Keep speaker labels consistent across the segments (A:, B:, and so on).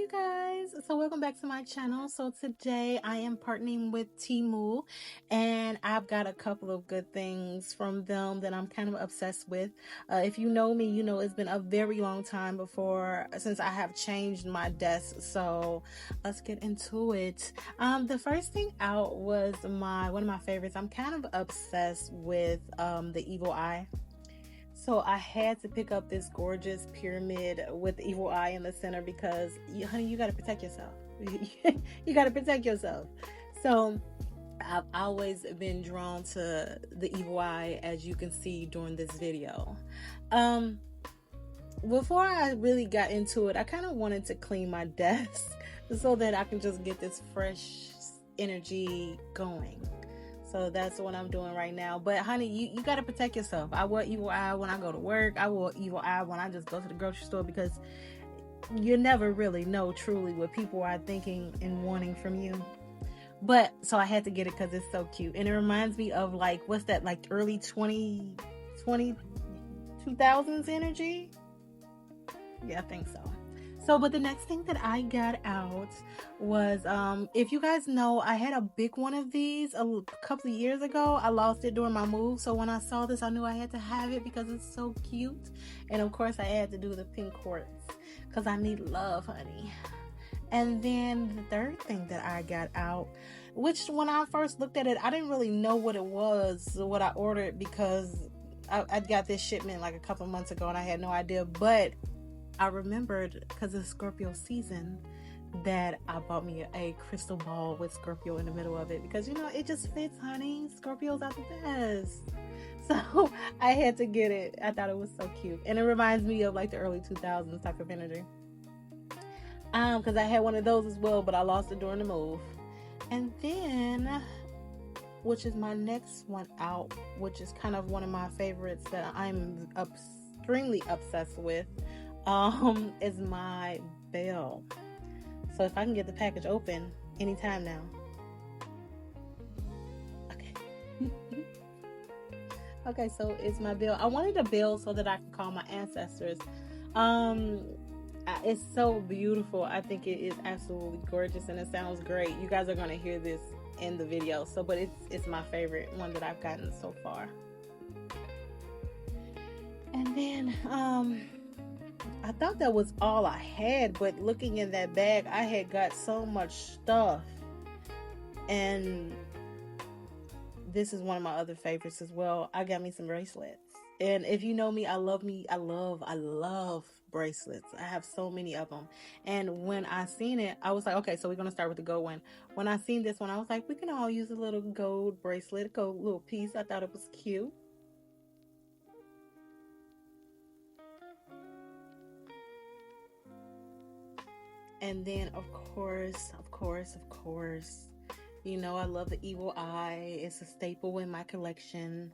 A: you guys. So welcome back to my channel. So today I am partnering with Temu, and I've got a couple of good things from them that I'm kind of obsessed with. If you know me, you know it's been a very long time since I have changed my desk. So let's get into it. The first thing out was one of my favorites. I'm kind of obsessed with the evil eye. So I had to pick up this gorgeous pyramid with the evil eye in the center because, honey, you got to protect yourself. You got to protect yourself. So I've always been drawn to the evil eye, as you can see during this video. Before I really got into it, I kind of wanted to clean my desk so that I can just get this fresh energy going. So that's what I'm doing right now. But honey, you got to protect yourself. I wear evil eye when I go to work. I wear evil eye when I just go to the grocery store, because you never really know truly what people are thinking and wanting from you. But so I had to get it because it's so cute. And it reminds me of what's that, like early 2000s energy? Yeah, I think so. So, but the next thing that I got out was, if you guys know, I had a big one of these a couple of years ago. I lost it during my move. So when I saw this, I knew I had to have it because it's so cute. And of course, I had to do the pink quartz because I need love, honey. And then the third thing that I got out, which when I first looked at it, I didn't really know what it was, what I ordered, because I got this shipment like a couple months ago and I had no idea. But I remembered, because it's Scorpio season, that I bought me a crystal ball with Scorpio in the middle of it, because it just fits, honey. Scorpios are the best. So I had to get it. I thought it was so cute, and it reminds me of like the early 2000s type of energy. Because I had one of those as well, but I lost it during the move. And then, which is my next one out, which is kind of one of my favorites that I'm extremely obsessed with, is my bell. So if I can get the package open anytime now. Okay. Okay, so it's my bell. I wanted a bell so that I can call my ancestors. It's so beautiful. I think it is absolutely gorgeous and it sounds great. You guys are going to hear this in the video. So, but it's my favorite one that I've gotten so far. And then, I thought that was all I had, but looking in that bag, I had got so much stuff. And this is one of my other favorites as well. I got me some bracelets. And if you know me, I love bracelets. I have so many of them. And when I seen it, I was like, okay, so we're going to start with the gold one. When I seen this one, I was like, we can all use a little gold bracelet, gold little piece. I thought it was cute. And then, of course, I love the evil eye. It's a staple in my collection.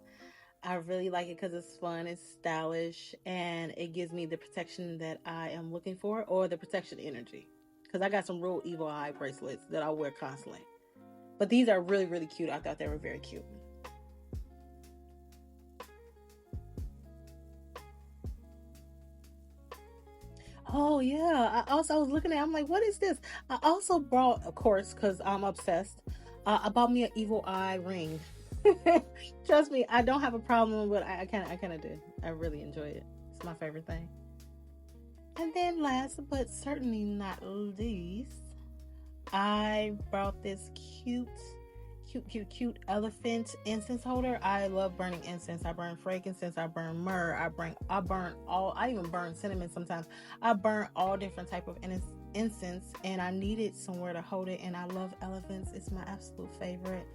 A: I really like it because it's fun, it's stylish, and it gives me the protection that I am looking for, or the protection energy. Because I got some real evil eye bracelets that I wear constantly. But these are really, really cute. I thought they were very cute. Oh yeah, I was looking at, I'm like, what is this? I also brought, of course, because I'm obsessed, I bought me an evil eye ring. Trust me, I don't have a problem with it. I kind of do. I really enjoy it. It's my favorite thing. And then last but certainly not least, I brought this cute elephant incense holder. I love burning incense. I burn frankincense, I burn myrrh, I even burn cinnamon sometimes. I burn all different type of incense, and I needed somewhere to hold it, and I love elephants. It's my absolute favorite.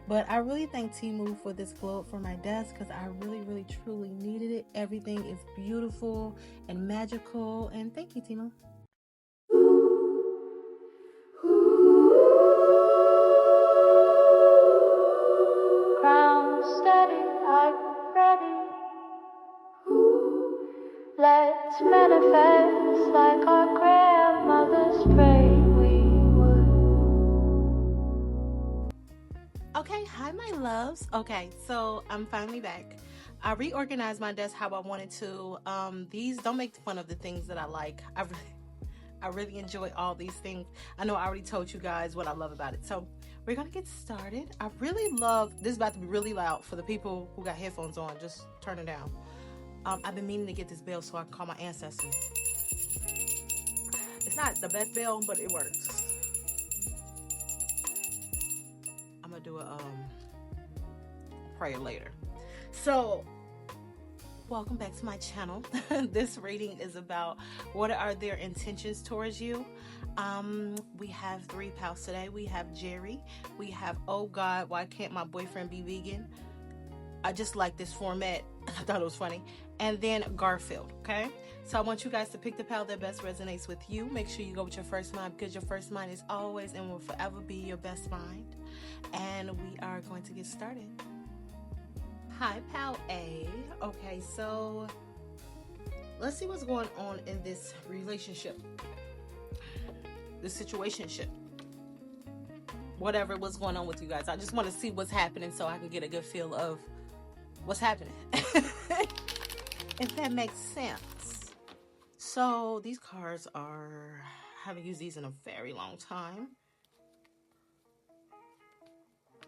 A: But I really thank Temu for this globe for my desk, because I really, really, truly needed it. Everything is beautiful and magical, and thank you, Temu.
B: Let's manifest like our grandmothers prayed we would.
A: Okay, hi my loves. Okay, so I'm finally back. I reorganized my desk how I wanted to. These don't make fun of the things that I like. I really enjoy all these things. I know I already told you guys what I love about it. So we're gonna get started. I really love this. Is about to be really loud for the people who got headphones on. Just turn it down. I've been meaning to get this bell so I can call my ancestors. It's not the best bell, but it works. I'm gonna do a prayer later. So welcome back to my channel. This reading is about what are their intentions towards you. We have 3 pals today. We have Jerry. We have, oh God, why can't my boyfriend be vegan? I just like this format. I thought it was funny. And then Garfield, okay? So I want you guys to pick the pal that best resonates with you. Make sure you go with your first mind, because your first mind is always and will forever be your best mind. And we are going to get started. Hi, pal A. Okay, so let's see what's going on in this relationship, this situationship, whatever was going on with you guys. I just want to see what's happening so I can get a good feel of what's happening, if that makes sense. So these cards are, I haven't used these in a very long time,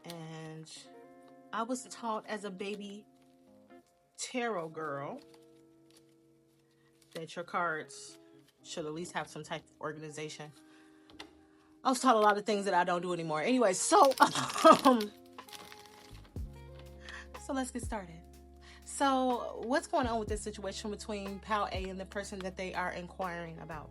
A: and I was taught as a baby tarot girl that your cards should at least have some type of organization. I was taught a lot of things that I don't do anymore. Anyway, so let's get started. So what's going on with this situation between pal A and the person that they are inquiring about?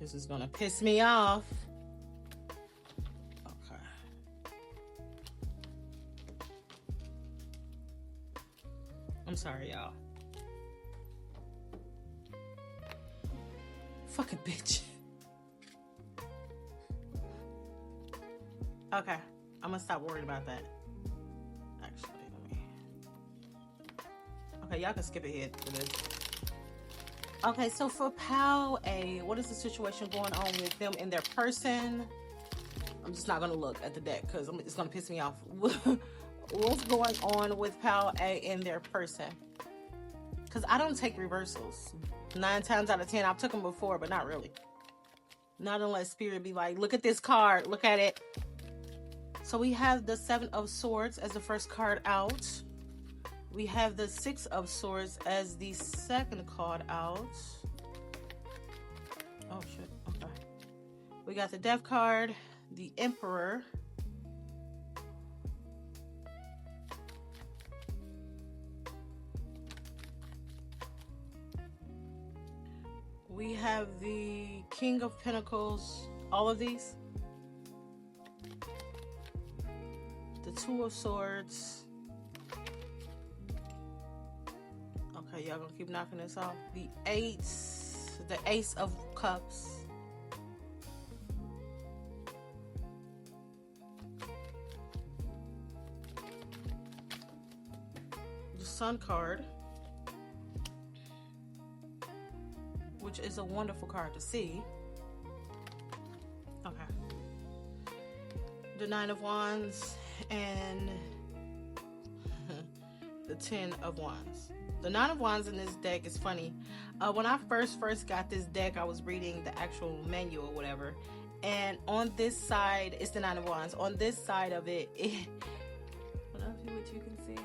A: This is gonna piss me off. Okay. I'm sorry, y'all. Fucking bitch. Okay, I'm gonna stop worrying about that. Actually, let me. Okay, y'all can skip ahead to this. Okay, so for pal A, what is the situation going on with them and their person? I'm just not gonna look at the deck because it's gonna piss me off. What's going on with pal A and their person? Because I don't take reversals. 9 times out of 10, I've took them before, but not really. Not unless spirit be like, look at this card, look at it. So we have the 7 of Swords as the first card out. We have the 6 of Swords as the second card out. Oh shit, okay. We got the Death card, the Emperor. We have the King of Pentacles, all of these. The 2 of Swords. Okay, y'all gonna keep knocking this off. The Ace of Cups. The Sun card, which is a wonderful card to see. Okay. The 9 of Wands and the 10 of Wands. The 9 of Wands in this deck is funny. When I first got this deck, I was reading the actual manual or whatever. And on this side, it's the 9 of Wands. On this side of it, I don't know what you can see.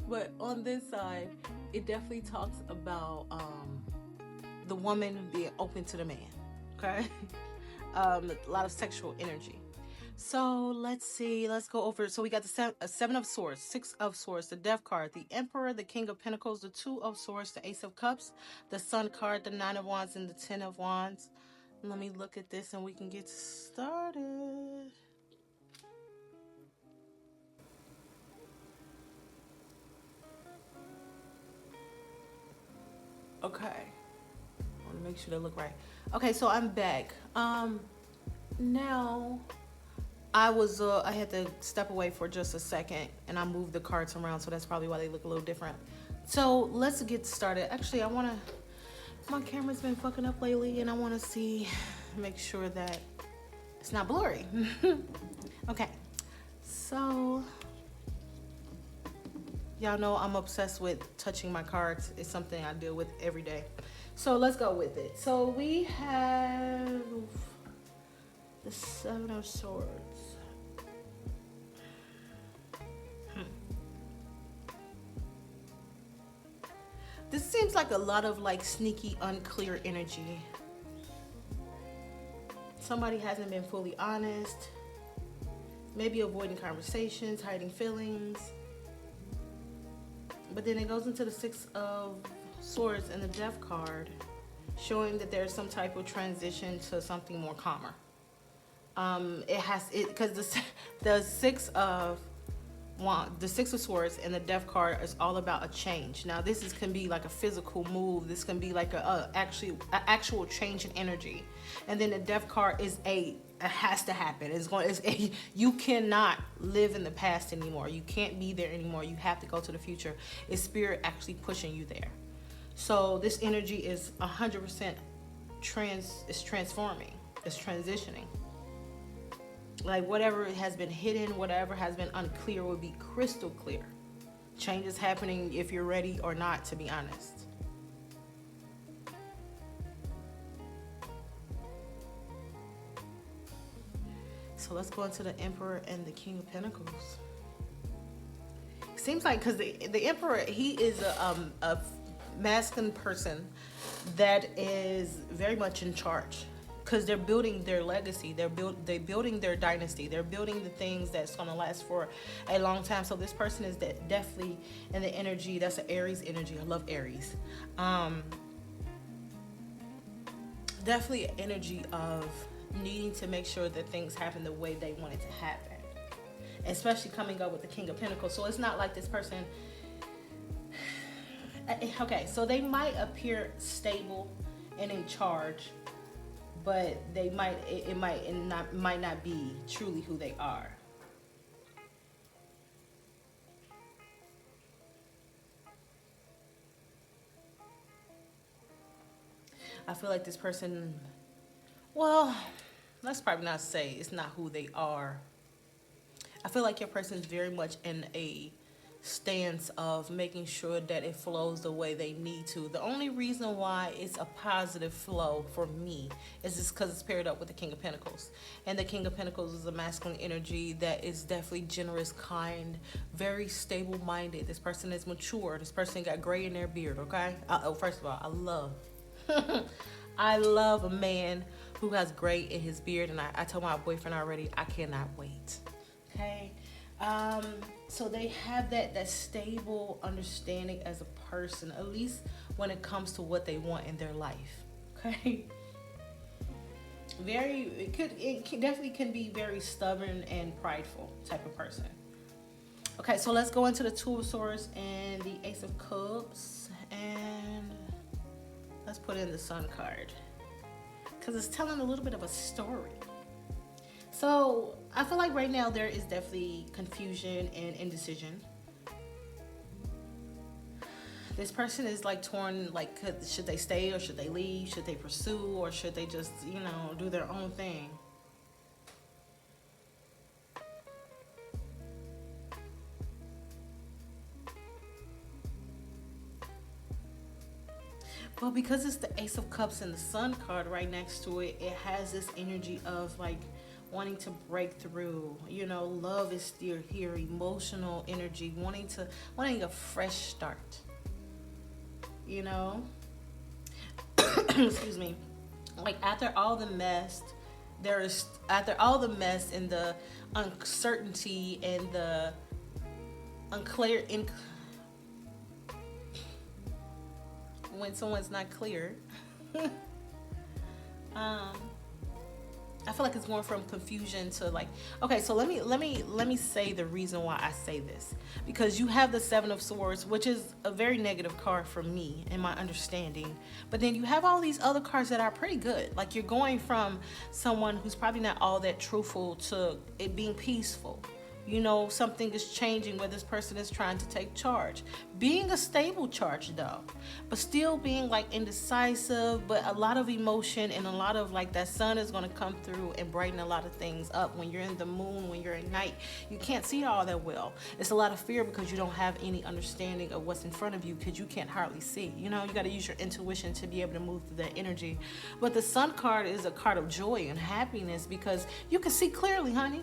A: But on this side, it definitely talks about the woman being open to the man. Okay? A lot of sexual energy. So let's see, let's go over. So we got the 7 of Swords, 6 of Swords, the Death card, the Emperor, the King of Pentacles, the 2 of Swords, the Ace of Cups, the Sun card, the 9 of Wands, and the 10 of Wands. Let me look at this and we can get started. Okay. I want to make sure they look right. Okay, so I'm back. Now I had to step away for just a second and I moved the cards around, so that's probably why they look a little different. So let's get started. Actually, my camera's been fucking up lately and I want to make sure that it's not blurry. Okay, So y'all know I'm obsessed with touching my cards. It's something I deal with every day. So let's go with it. So we have the Seven of Swords. This seems like a lot of like sneaky, unclear energy. Somebody hasn't been fully honest. Maybe avoiding conversations, hiding feelings. But then it goes into the Six of Swords and the Death card, showing that there's some type of transition to something more calmer. Because the the Six of Swords and the Death card is all about a change. Now can be like a physical move. This can be like a actual change in energy, and then the Death card is it has to happen. You cannot live in the past anymore. You can't be there anymore. You have to go to the future. It's spirit actually pushing you there. So this energy is 100% transforming. It's transitioning. Like whatever has been hidden, whatever has been unclear will be crystal clear. Change is happening if you're ready or not, to be honest. So let's go into the Emperor and the King of Pentacles. Seems like because the Emperor, he is a masculine person that is very much in charge. Because they're building their legacy, they're building their dynasty, they're building the things that's going to last for a long time. So this person is definitely in the energy. That's an Aries energy. I love Aries. Definitely an energy of needing to make sure that things happen the way they want it to happen, especially coming up with the King of Pentacles. So it's not like this person. Okay, so they might appear stable and in charge, but they might not be truly who they are. I feel like this person, well, let's probably not say it's not who they are. I feel like your person is very much in a stance of making sure that it flows the way they need to. The only reason why it's a positive flow for me is just because it's paired up with the King of Pentacles. And the King of Pentacles is a masculine energy that is definitely generous, kind, very stable-minded. This person is mature. This person got gray in their beard, okay? First of all, I love a man who has gray in his beard, and I told my boyfriend already, I cannot wait, okay? So they have that stable understanding as a person, at least when it comes to what they want in their life. Okay. Definitely can be very stubborn and prideful type of person. Okay, so let's go into the Two of Swords and the Ace of Cups, and let's put in the Sun card because it's telling a little bit of a story. So I feel like right now there is definitely confusion and indecision. This person is like torn, like should they stay or should they leave? Should they pursue or should they just, do their own thing? Well, because it's the Ace of Cups and the Sun card right next to it, it has this energy of like wanting to break through. Love is still here, emotional energy, wanting a fresh start. Excuse me. Like after all the mess and the uncertainty and the unclear when someone's not clear. I feel like it's going from confusion to like, okay, so let me say the reason why I say this. Because you have the Seven of Swords, which is a very negative card for me in my understanding. But then you have all these other cards that are pretty good. Like you're going from someone who's probably not all that truthful to it being peaceful. Something is changing where this person is trying to take charge. Being a stable charge though, but still being like indecisive, but a lot of emotion and a lot of like that sun is going to come through and brighten a lot of things up. When you're in the moon, when you're at night, you can't see all that well. It's a lot of fear because you don't have any understanding of what's in front of you because you can't hardly see. You got to use your intuition to be able to move through that energy. But the sun card is a card of joy and happiness because you can see clearly, honey.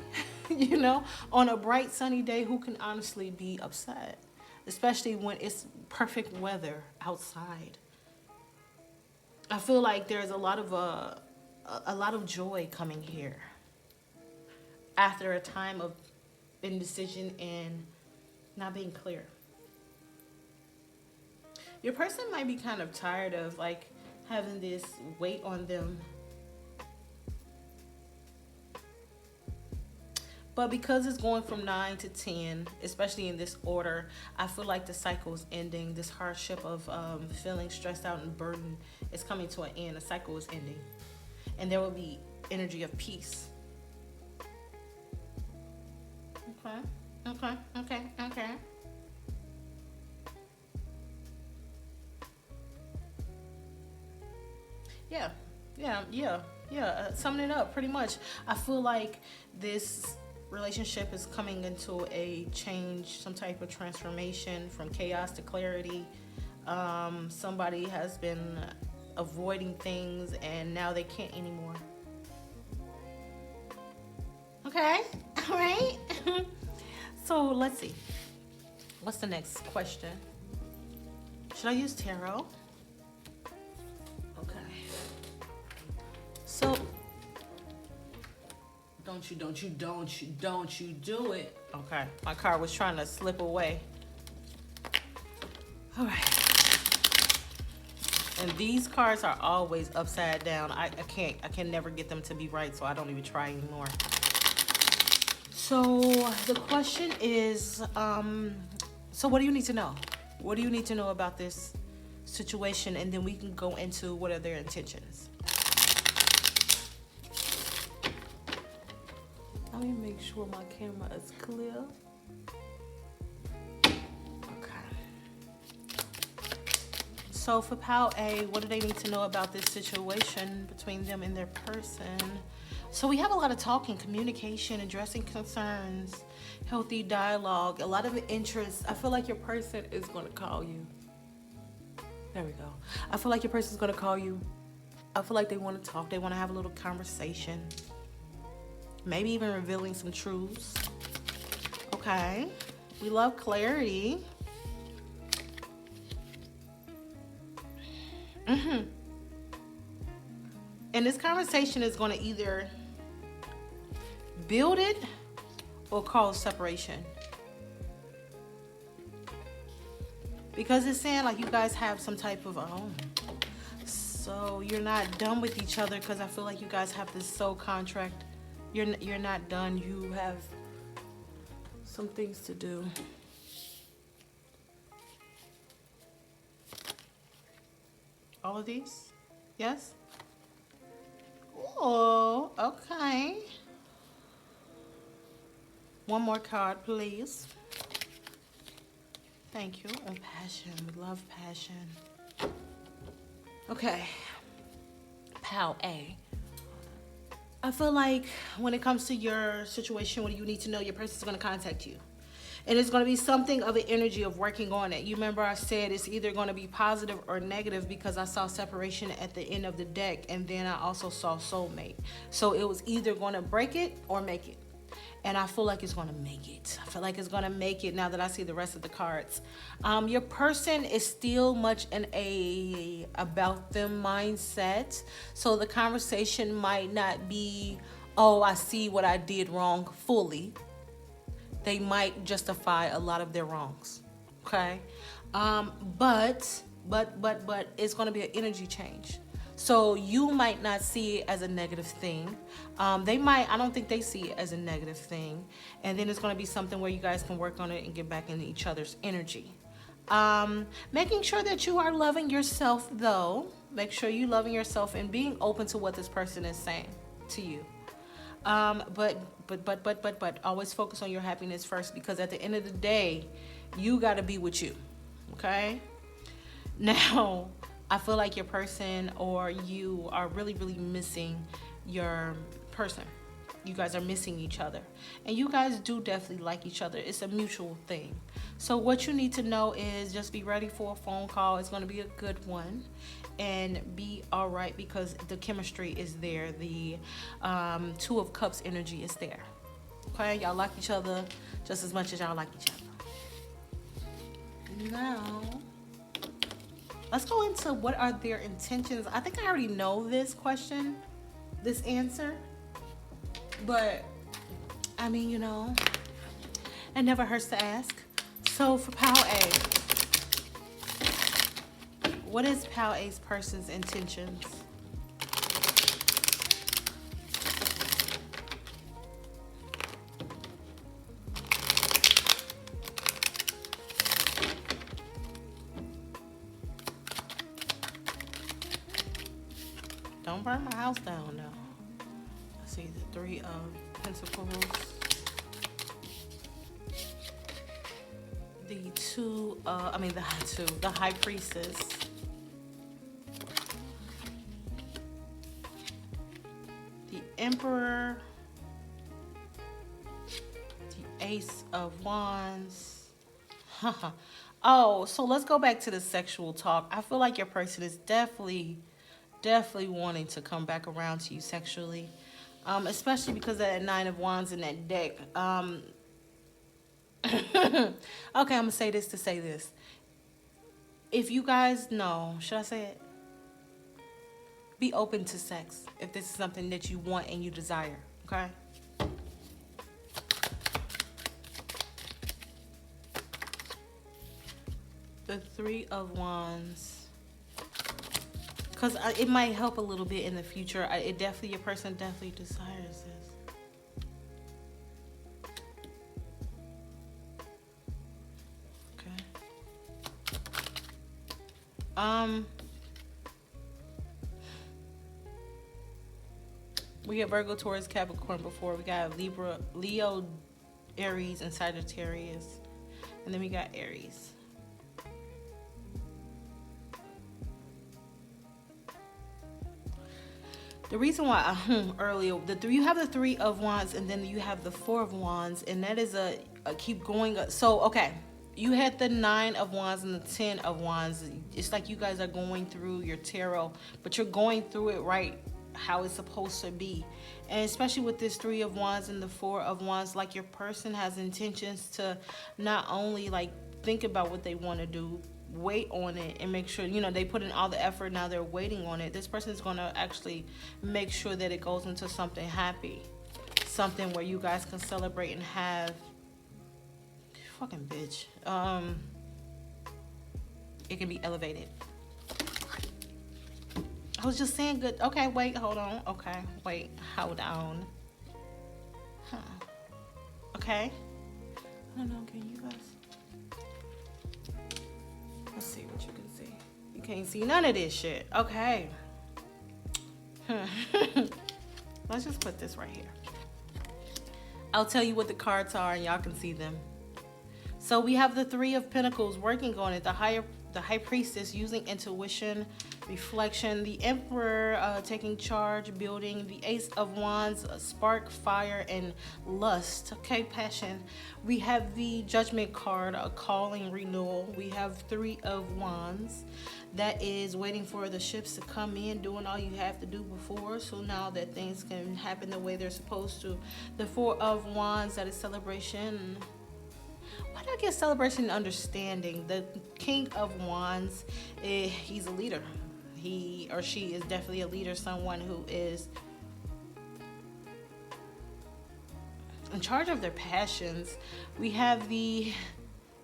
A: On a bright sunny day, who can honestly be upset? Especially when it's perfect weather outside. I feel like there's a lot of joy coming here after a time of indecision and not being clear. Your person might be kind of tired of like having this weight on them. But because it's going from 9 to 10, especially in this order, I feel like the cycle is ending. This hardship of feeling stressed out and burdened is coming to an end. The cycle is ending. And there will be energy of peace. Okay. Yeah. Summing it up, pretty much. I feel like this relationship is coming into a change, some type of transformation from chaos to clarity. Somebody has been avoiding things and now they can't anymore. Okay, all right. So let's see. What's the next question? Should I use tarot? Okay. So don't you do it. Okay. My card was trying to slip away. All right. And these cards are always upside down. I can never get them to be right, so I don't even try anymore. So the question is, so what do you need to know? What do you need to know about this situation? And then we can go into what are their intentions. Let me make sure my camera is clear. Okay. So for Pile A, what do they need to know about this situation between them and their person? So we have a lot of talking, communication, addressing concerns, healthy dialogue, a lot of interest. I feel like your person is going to call you. There we go. I feel like your person is going to call you. I feel like they want to talk. They want to have a little conversation. Maybe even revealing some truths. Okay. We love clarity. And this conversation is going to either build it or cause separation. Because it's saying like you guys have some type of so you're not done with each other, because I feel like you guys have this soul contract. You're not done. You have some things to do. All of these? Yes? Oh, okay. One more card, please. Thank you. And passion. We love passion. Okay. Pile A. I feel like when it comes to your situation, what you need to know, your person is going to contact you. And it's going to be something of an energy of working on it. You remember I said it's either going to be positive or negative, because I saw separation at the end of the deck, and then I also saw soulmate. So it was either going to break it or make it. And I feel like it's going to make it. I feel like it's going to make it now that I see the rest of the cards. Your person is still much in a about them mindset. So the conversation might not be, oh, I see what I did wrong fully. They might justify a lot of their wrongs. Okay? But it's going to be an energy change. So you might not see it as a negative thing. I don't think they see it as a negative thing. And then it's going to be something where you guys can work on it and get back into each other's energy. Making sure that you are loving yourself, though. Make sure you're loving yourself and being open to what this person is saying to you. But always focus on your happiness first, because at the end of the day, you got to be with you. Okay. Now, I feel like your person or you are really, really missing your person. You guys are missing each other. And you guys do definitely like each other. It's a mutual thing. So, what you need to know is just be ready for a phone call. It's going to be a good one. And be all right, because the chemistry is there. The Two of Cups energy is there. Okay? Y'all like each other just as much as y'all like each other. Now, let's go into what are their intentions. I think I already know this question, this answer. But, I mean, it never hurts to ask. So, for Pal A, what is Pal A's person's intentions? Don't burn my house down, no. Let's see, the Three of Pentacles. The High Priestess. The Emperor. The Ace of Wands. Oh, so let's go back to the sexual talk. I feel like your person is definitely wanting to come back around to you sexually. Especially because of that Nine of Wands in that deck. Okay, I'm gonna say this to say this. If you guys know, should I say it? Be open to sex if this is something that you want and you desire. Okay. The Three of Wands. Because it might help a little bit in the future. Your person definitely desires this. Okay. We got Virgo, Taurus, Capricorn before. We got Libra, Leo, Aries, and Sagittarius. And then we got Aries. The reason why earlier you have the Three of Wands and then you have the Four of Wands, and that is a keep going. So okay, you had the Nine of Wands and the Ten of Wands. It's like you guys are going through your tarot, but you're going through it right how it's supposed to be. And especially with this Three of Wands and the Four of Wands, like your person has intentions to not only like think about what they want to do, wait on it and make sure they put in all the effort. Now they're waiting on it. This person is going to actually make sure that it goes into something happy, something where you guys can celebrate and have fucking bitch it can be elevated. I was just saying good. Okay, wait, hold on. Okay, wait, hold on. Okay, I don't know, can you guys let's see what you can see. You can't see none of this shit. Okay. Let's just put this right here. I'll tell you what the cards are and y'all can see them. So we have the Three of Pentacles working on it. The High Priestess using intuition, reflection. The Emperor taking charge, building. The Ace of Wands, spark, fire, and lust. Okay, passion. We have the Judgment card, a calling, renewal. We have Three of Wands. That is waiting for the ships to come in, doing all you have to do before, so now that things can happen the way they're supposed to. The Four of Wands, that is celebration. Why do I get celebration and understanding? The King of Wands, he's a leader. He or she is definitely a leader, someone who is in charge of their passions. We have a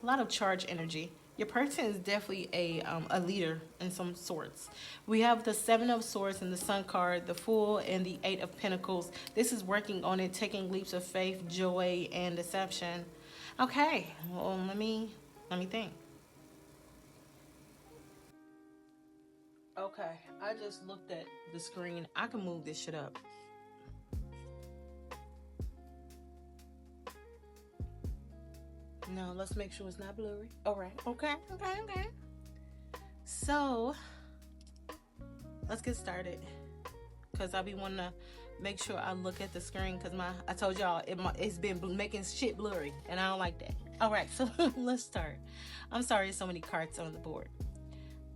A: lot of charge energy. Your person is definitely a leader in some sorts. We have the Seven of Swords and the Sun card, the Fool, and the Eight of Pentacles. This is working on it, taking leaps of faith, joy, and deception. Okay, well, let me think. Okay, I just looked at the screen. I can move this shit up. No, let's make sure it's not blurry. All right. Okay. So let's get started, because I be wanting to make sure I look at the screen, because I told y'all it's been making shit blurry, and I don't like that. All right, so let's start. I'm sorry, there's so many cards on the board.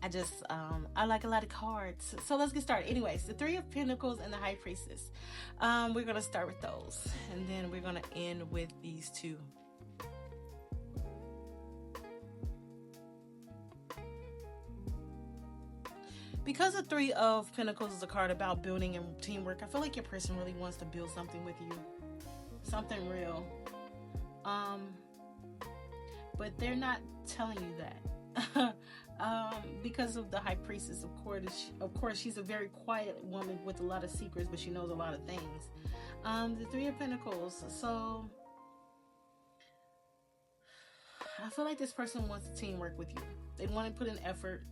A: I like a lot of cards, so let's get started. Anyways, the Three of Pentacles and the High Priestess. We're gonna start with those, and then we're gonna end with these two. Because the Three of Pentacles is a card about building and teamwork, I feel like your person really wants to build something with you. Something real. But they're not telling you that. Because of the High Priestess, of course, she's a very quiet woman with a lot of secrets, but she knows a lot of things. The Three of Pentacles. So, I feel like this person wants to teamwork with you. They want to put in effort.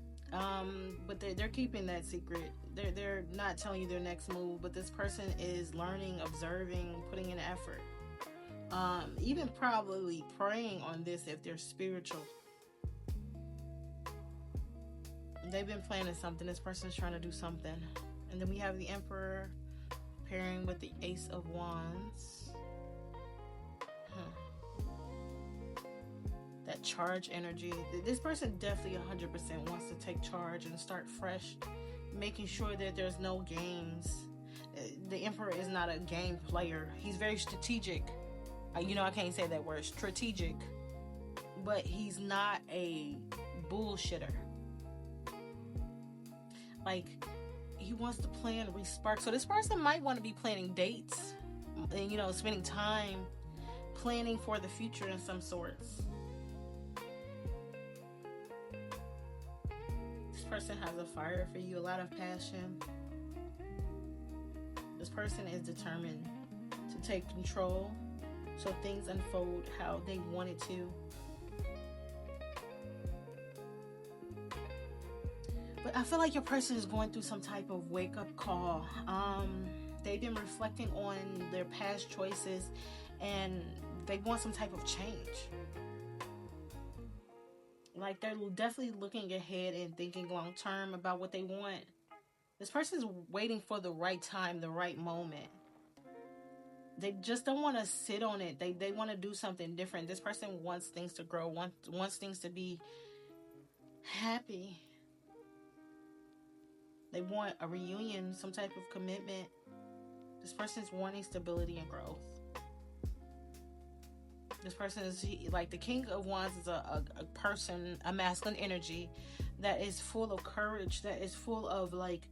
A: But they're keeping that secret. They're not telling you their next move, but this person is learning, observing, putting in effort. Even probably praying on this if they're spiritual. They've been planning something. This person's trying to do something. And then we have the Emperor pairing with the Ace of Wands. That charge energy. This person definitely 100% wants to take charge and start fresh, making sure that there's no games. The Emperor is not a game player. He's very strategic. I can't say that word, strategic, but he's not a bullshitter. Like, he wants to plan, re-spark. So this person might want to be planning dates and, spending time planning for the future in some sorts. Person has a fire for you, a lot of passion. This person is determined to take control so things unfold how they want it to. But I feel like your person is going through some type of wake-up call. They've been reflecting on their past choices, and they want some type of change. Like, they're definitely looking ahead and thinking long term about what they want. This person's waiting for the right time, the right moment. They just don't want to sit on it. They want to do something different. This person wants things to grow, wants things to be happy. They want a reunion, some type of commitment. This person's wanting stability and growth. This person is like the King of Wands is a person, a masculine energy that is full of courage, that is full of like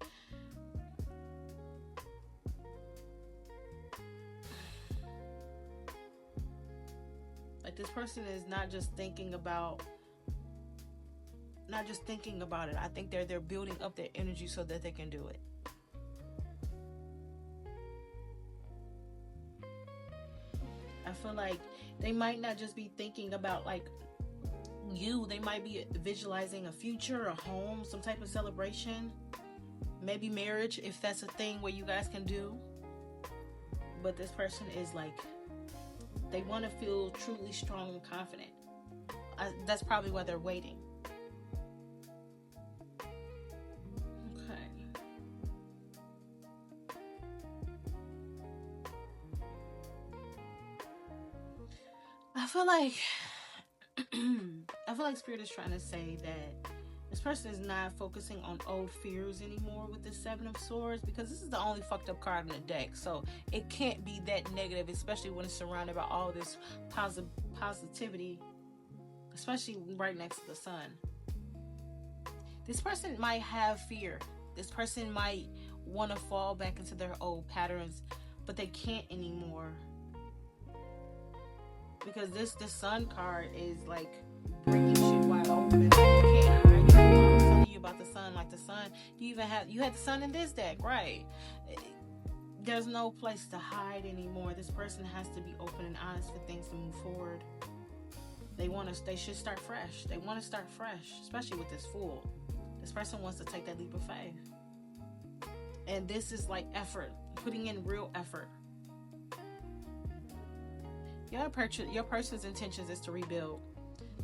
A: this person is not just thinking about it. I think they're building up their energy so that they can do it. I feel like they might not just be thinking about like you. They might be visualizing a future, a home, some type of celebration, maybe marriage if that's a thing where you guys can do. But this person is like, they want to feel truly strong and confident. That's probably why they're waiting. I feel like Spirit is trying to say that this person is not focusing on old fears anymore with the Seven of Swords, because this is the only fucked up card in the deck. So it can't be that negative, especially when it's surrounded by all this positivity, especially right next to the sun. This person might have fear. This person might want to fall back into their old patterns, but they can't anymore. Because the sun card is like breaking shit wide open. You can't hide anymore. I'm telling you about the sun. Like the sun, you had the sun in this deck, right? There's no place to hide anymore. This person has to be open and honest for things to move forward. They should start fresh. They want to start fresh, especially with this Fool. This person wants to take that leap of faith. And this is like effort, putting in real effort. Your person's intentions is to rebuild.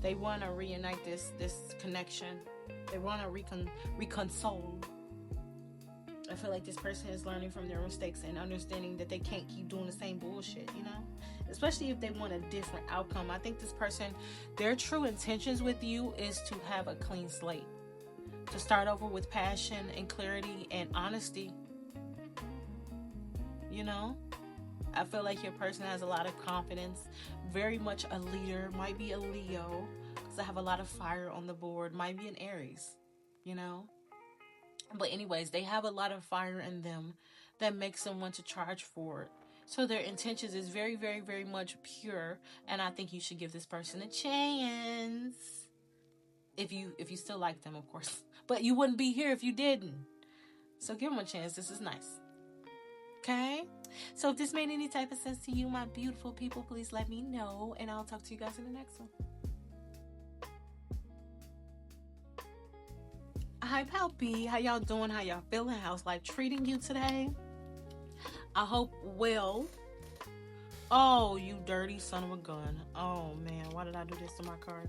A: They want to reunite this connection. They want to reconsole. I feel like this person is learning from their mistakes and understanding that they can't keep doing the same bullshit, you know? Especially if they want a different outcome. I think this person, their true intentions with you is to have a clean slate. To start over with passion and clarity and honesty. You know? I feel like your person has a lot of confidence. Very much a leader. Might be a Leo. Because I have a lot of fire on the board. Might be an Aries. You know? But anyways, they have a lot of fire in them that makes them want to charge forward. So their intentions is very, very, very much pure. And I think you should give this person a chance. If you still like them, of course. But you wouldn't be here if you didn't. So give them a chance. This is nice. Okay? So if this made any type of sense to you, my beautiful people, please let me know. And I'll talk to you guys in the next one. Hi, Pal B. How y'all doing? How y'all feeling? How's life treating you today? I hope well. Oh, you dirty son of a gun. Oh, man. Why did I do this to my card?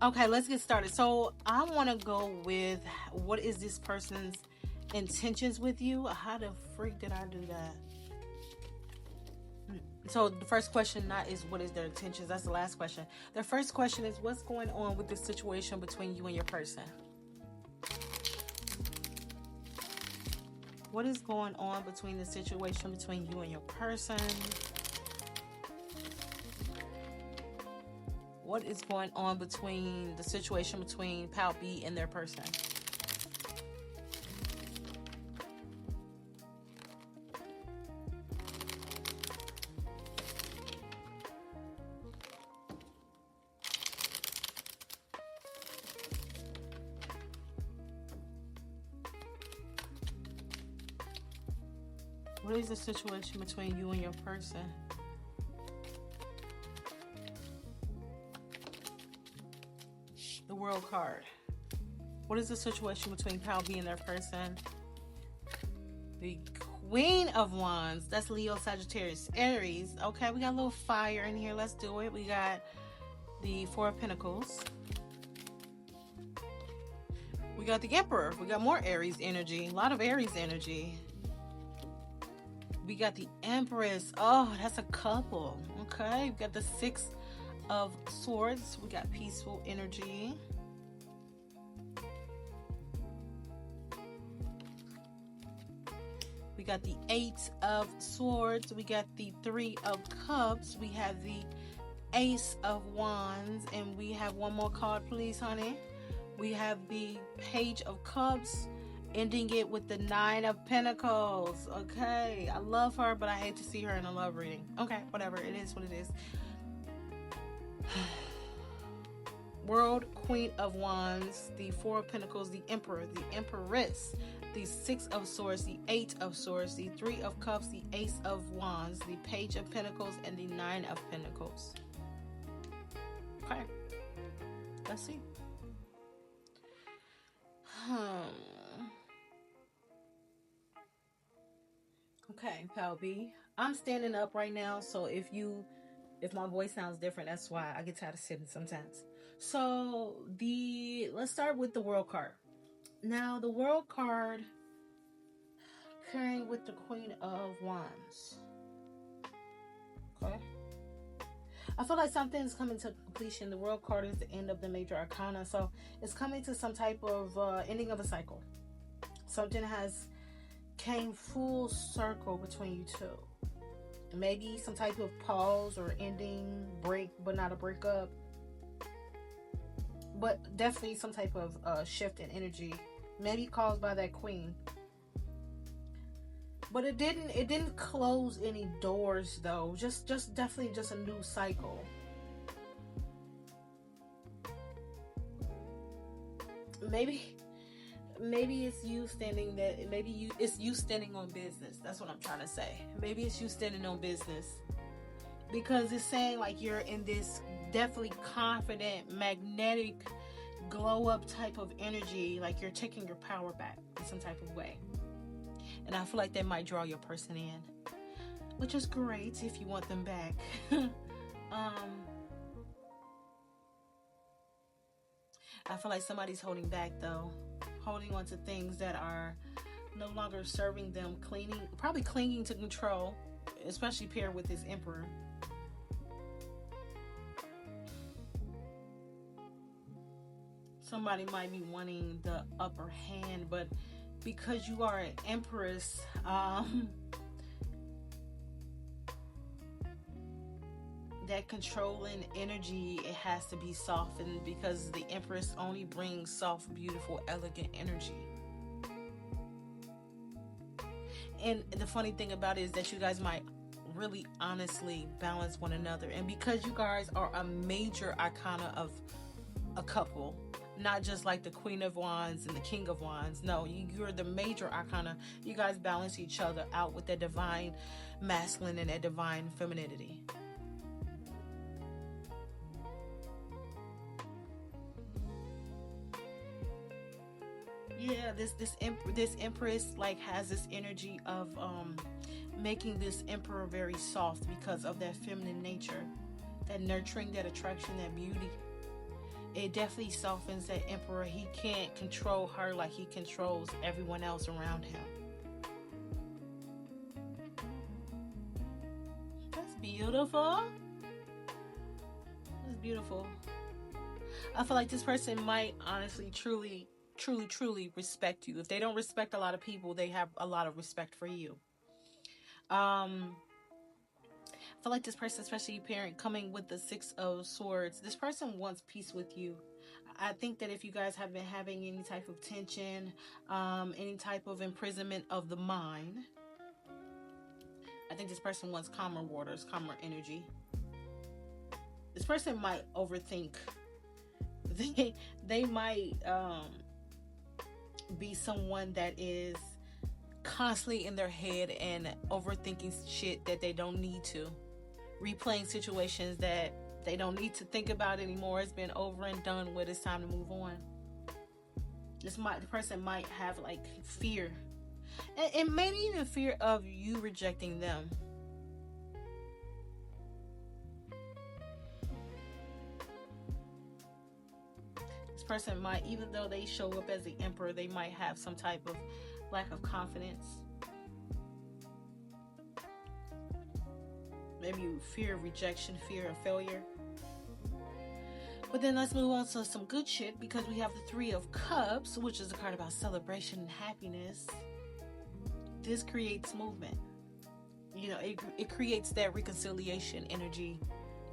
A: Okay, let's get started. So I want to go with what is this person's intentions with you? How the freak did I do that? So the first question not is what is their intentions. That's the last question. The first question is what's going on with the situation between you and your person? What is going on between the situation between you and your person? What is going on between the situation between Pal B and their person? What is the situation between you and your person? The World card. What is the situation between Pal B and their person? The Queen of Wands. That's Leo, Sagittarius, Aries. Okay, we got a little fire in here. Let's do it. We got the Four of Pentacles. We got the Emperor. We got more Aries energy. A lot of Aries energy. We got the Empress. Oh, that's a couple. Okay, we got the Six of Swords. We got peaceful energy. We got the Eight of Swords. We got the Three of Cups. We have the Ace of Wands. And we have one more card, please, honey. We have the Page of Cups, ending it with the Nine of Pentacles. Okay, I love her, but I hate to see her in a love reading. Okay, whatever, it is what it is. World, Queen of Wands, the Four of Pentacles, the Emperor, the Empress, the Six of Swords, the Eight of Swords, the Three of Cups, the Ace of Wands, the Page of Pentacles, and the Nine of Pentacles. Okay, let's see. Okay, Pal B. I'm standing up right now, so if my voice sounds different, that's why. I get tired of sitting sometimes. So let's start with the World card. Now the World card carrying with the Queen of Wands. Okay. I feel like something's coming to completion. The World card is the end of the major arcana, so it's coming to some type of ending of a cycle. Something has came full circle between you two. Maybe some type of pause or ending, break, but not a breakup. But definitely some type of shift in energy, maybe caused by that queen. But it didn't close any doors though. Just definitely just a new cycle. Maybe it's you standing that. It's you standing on business. That's what I'm trying to say. Maybe it's you standing on business, because it's saying like you're in this definitely confident, magnetic, glow up type of energy. Like you're taking your power back in some type of way. And I feel like that might draw your person in, which is great if you want them back. Um, I feel like somebody's holding back though, holding on to things that are no longer serving them, probably clinging to control, especially paired with this emperor. Somebody might be wanting the upper hand, but because you are an empress, that controlling energy, it has to be softened because the empress only brings soft, beautiful, elegant energy. And the funny thing about it is that you guys might really honestly balance one another, and because you guys are a major icona of a couple, not just like the Queen of Wands and the King of Wands. No, you're the major icona. You guys balance each other out with that divine masculine and that divine femininity. Yeah, this empress like has this energy of making this emperor very soft because of that feminine nature, that nurturing, that attraction, that beauty. It definitely softens that emperor. He can't control her like he controls everyone else around him. That's beautiful. That's beautiful. I feel like this person might honestly, truly respect you. If they don't respect a lot of people, they have a lot of respect for you. Um, I feel like this person, especially parent, coming with the Six of Swords, this person wants peace with you. I think that if you guys have been having any type of tension, any type of imprisonment of the mind, I think this person wants calmer waters, calmer energy. This person might overthink. They they might be someone that is constantly in their head and overthinking shit that they don't need to, replaying situations that they don't need to think about anymore. It's been over and done with. It's time to move on. The person might have like fear, and maybe even fear of you rejecting them. This person might, even though they show up as the emperor, they might have some type of lack of confidence. Maybe fear of rejection, fear of failure. But then let's move on to some good shit, because we have the Three of Cups, which is a card about celebration and happiness. This creates movement. It creates that reconciliation energy,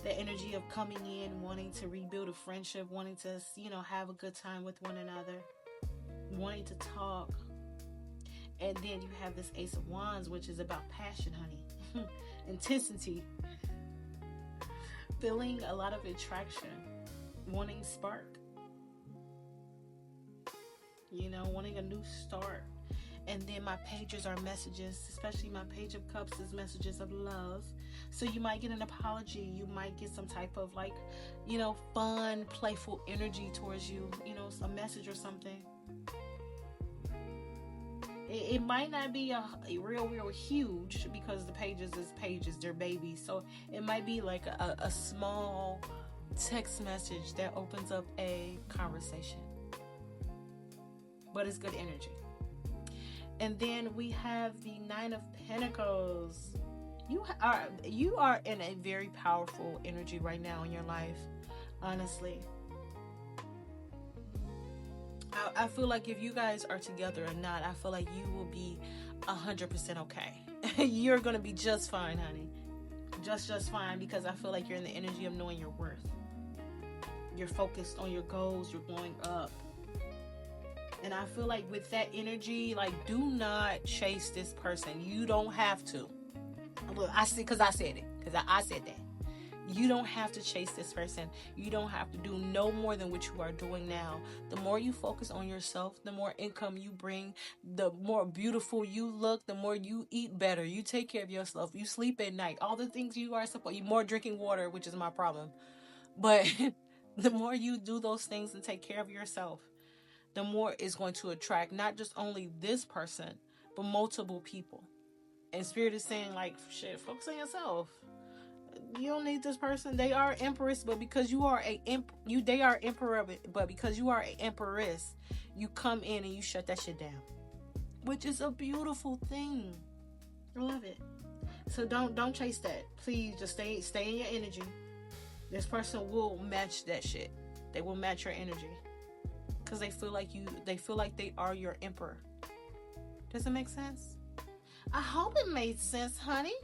A: that energy of coming in, wanting to rebuild a friendship, wanting to, have a good time with one another, wanting to talk. And then you have this Ace of Wands, which is about passion, honey. Intensity. Feeling a lot of attraction. Wanting spark. Wanting a new start. And then my pages are messages, especially my Page of Cups is messages of love. So you might get an apology. You might get some type of fun, playful energy towards you. A message or something. It might not be a real huge, because the pages is pages, they're babies. So it might be like a small text message that opens up a conversation. But it's good energy. And then we have the Nine of Pentacles. You are in a very powerful energy right now in your life, honestly. I feel like if you guys are together or not, I feel like you will be 100% okay. You're gonna be just fine, honey. Just fine, because I feel like you're in the energy of knowing your worth. You're focused on your goals. You're going up. And I feel like with that energy, like, do not chase this person. You don't have to. Look, I said it. Because I said that. You don't have to chase this person. You don't have to do no more than what you are doing now. The more you focus on yourself, the more income you bring, the more beautiful you look, the more you eat better. You take care of yourself. You sleep at night. All the things you are supposed. You more drinking water, which is my problem. But the more you do those things and take care of yourself, the more it's going to attract not just only this person, but multiple people. And Spirit is saying, like, shit, focus on yourself. You don't need this person. They are empress, but because you are they are emperor, but because you are an empress, you come in and you shut that shit down, which is a beautiful thing. I love it. So don't chase that. Please just stay in your energy. This person will match that shit. They will match your energy because they feel like they are your emperor. Does it make sense? I hope it made sense, honey.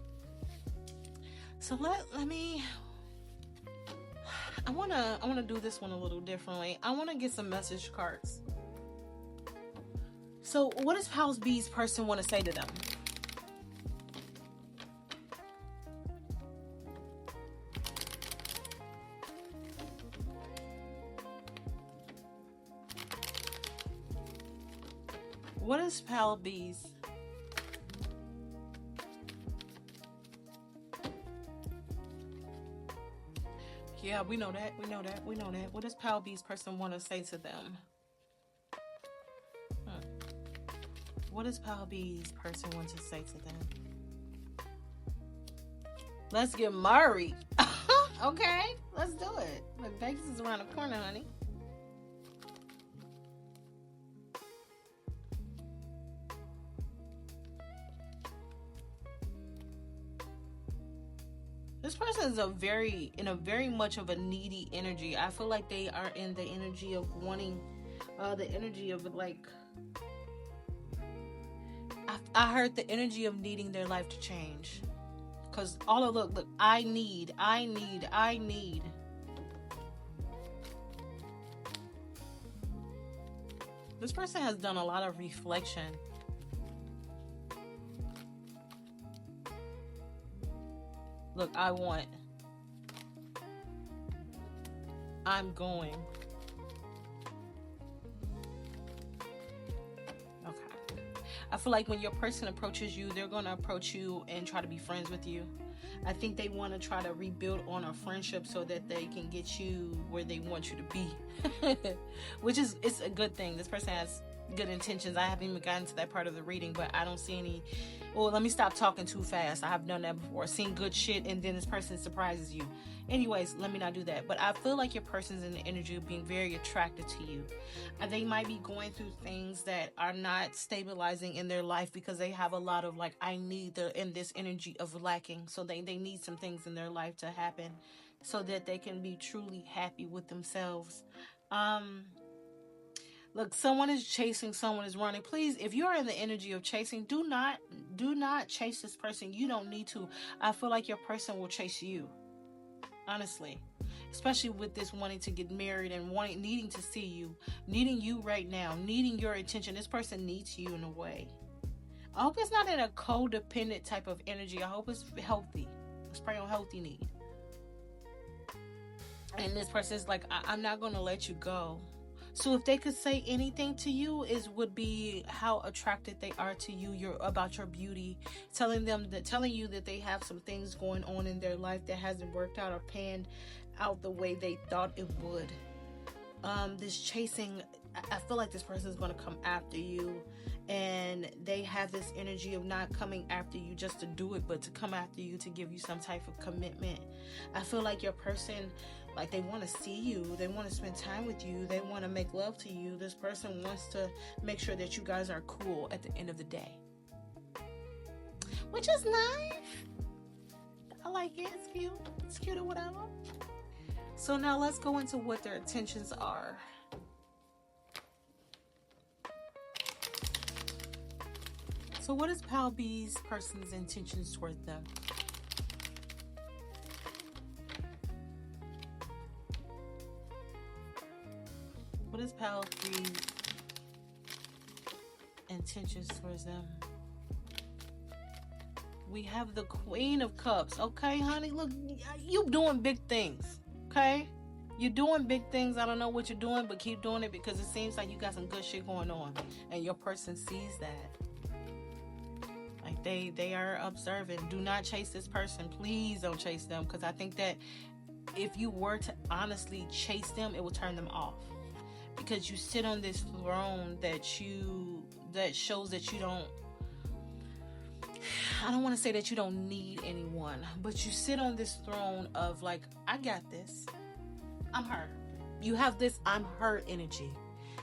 A: So let me. I wanna do this one a little differently. I wanna get some message cards. So what does Pals B's person want to say to them? What is Pal B's? Yeah, we know that. What does Pal B's person want to say to them? What does Pal B's person want to say to them? Let's get married. Okay, let's do it. Look, Vegas is around the corner, honey. This person is in a very much of a needy energy. I feel like they are in the energy of wanting, the energy of like, I heard the energy of needing their life to change. Cause look, I need. This person has done a lot of reflection. Look, I want. I'm going. Okay. I feel like when your person approaches you, they're going to approach you and try to be friends with you. I think they want to try to rebuild on a friendship so that they can get you where they want you to be. Which is, it's a good thing. This person has good intentions. I haven't even gotten to that part of the reading, but I don't see any. Well, let me stop talking too fast. I have done that before. Seen good shit and then this person surprises you. Anyways, let me not do that. But I feel like your person's in the energy of being very attracted to you. And they might be going through things that are not stabilizing in their life because they have a lot of like, I need in this energy of lacking. So they need some things in their life to happen so that they can be truly happy with themselves. Look, someone is chasing, someone is running. Please, if you're in the energy of chasing, do not chase this person. You don't need to. I feel like your person will chase you. Honestly. Especially with this wanting to get married and needing to see you. Needing you right now. Needing your attention. This person needs you in a way. I hope it's not in a codependent type of energy. I hope it's healthy. Let's pray on healthy need. And this person is like, I'm not going to let you go. So if they could say anything to you, would be how attracted they are to you, about your beauty, telling you that they have some things going on in their life that hasn't worked out or panned out the way they thought it would. This chasing, I feel like this person is going to come after you, and they have this energy of not coming after you just to do it, but to come after you to give you some type of commitment. I feel like your person, like, they want to see you, they want to spend time with you, they want to make love to you. This person wants to make sure that you guys are cool at the end of the day, which is nice. I like it. It's cute or whatever. So now let's go into what their intentions are. So what is Pal B's person's intentions toward them? What is Pal B's intentions towards them? We have the Queen of Cups. Okay, honey, look, you doing big things. Okay? You're doing big things. I don't know what you're doing, but keep doing it because it seems like you got some good shit going on. And your person sees that. Like they are observant. Do not chase this person. Please don't chase them, because I think that if you were to honestly chase them, it will turn them off. Because you sit on this throne that shows that you don't. I don't want to say that you don't need anyone, but you sit on this throne of like, I got this. I'm her. You have this I'm her energy.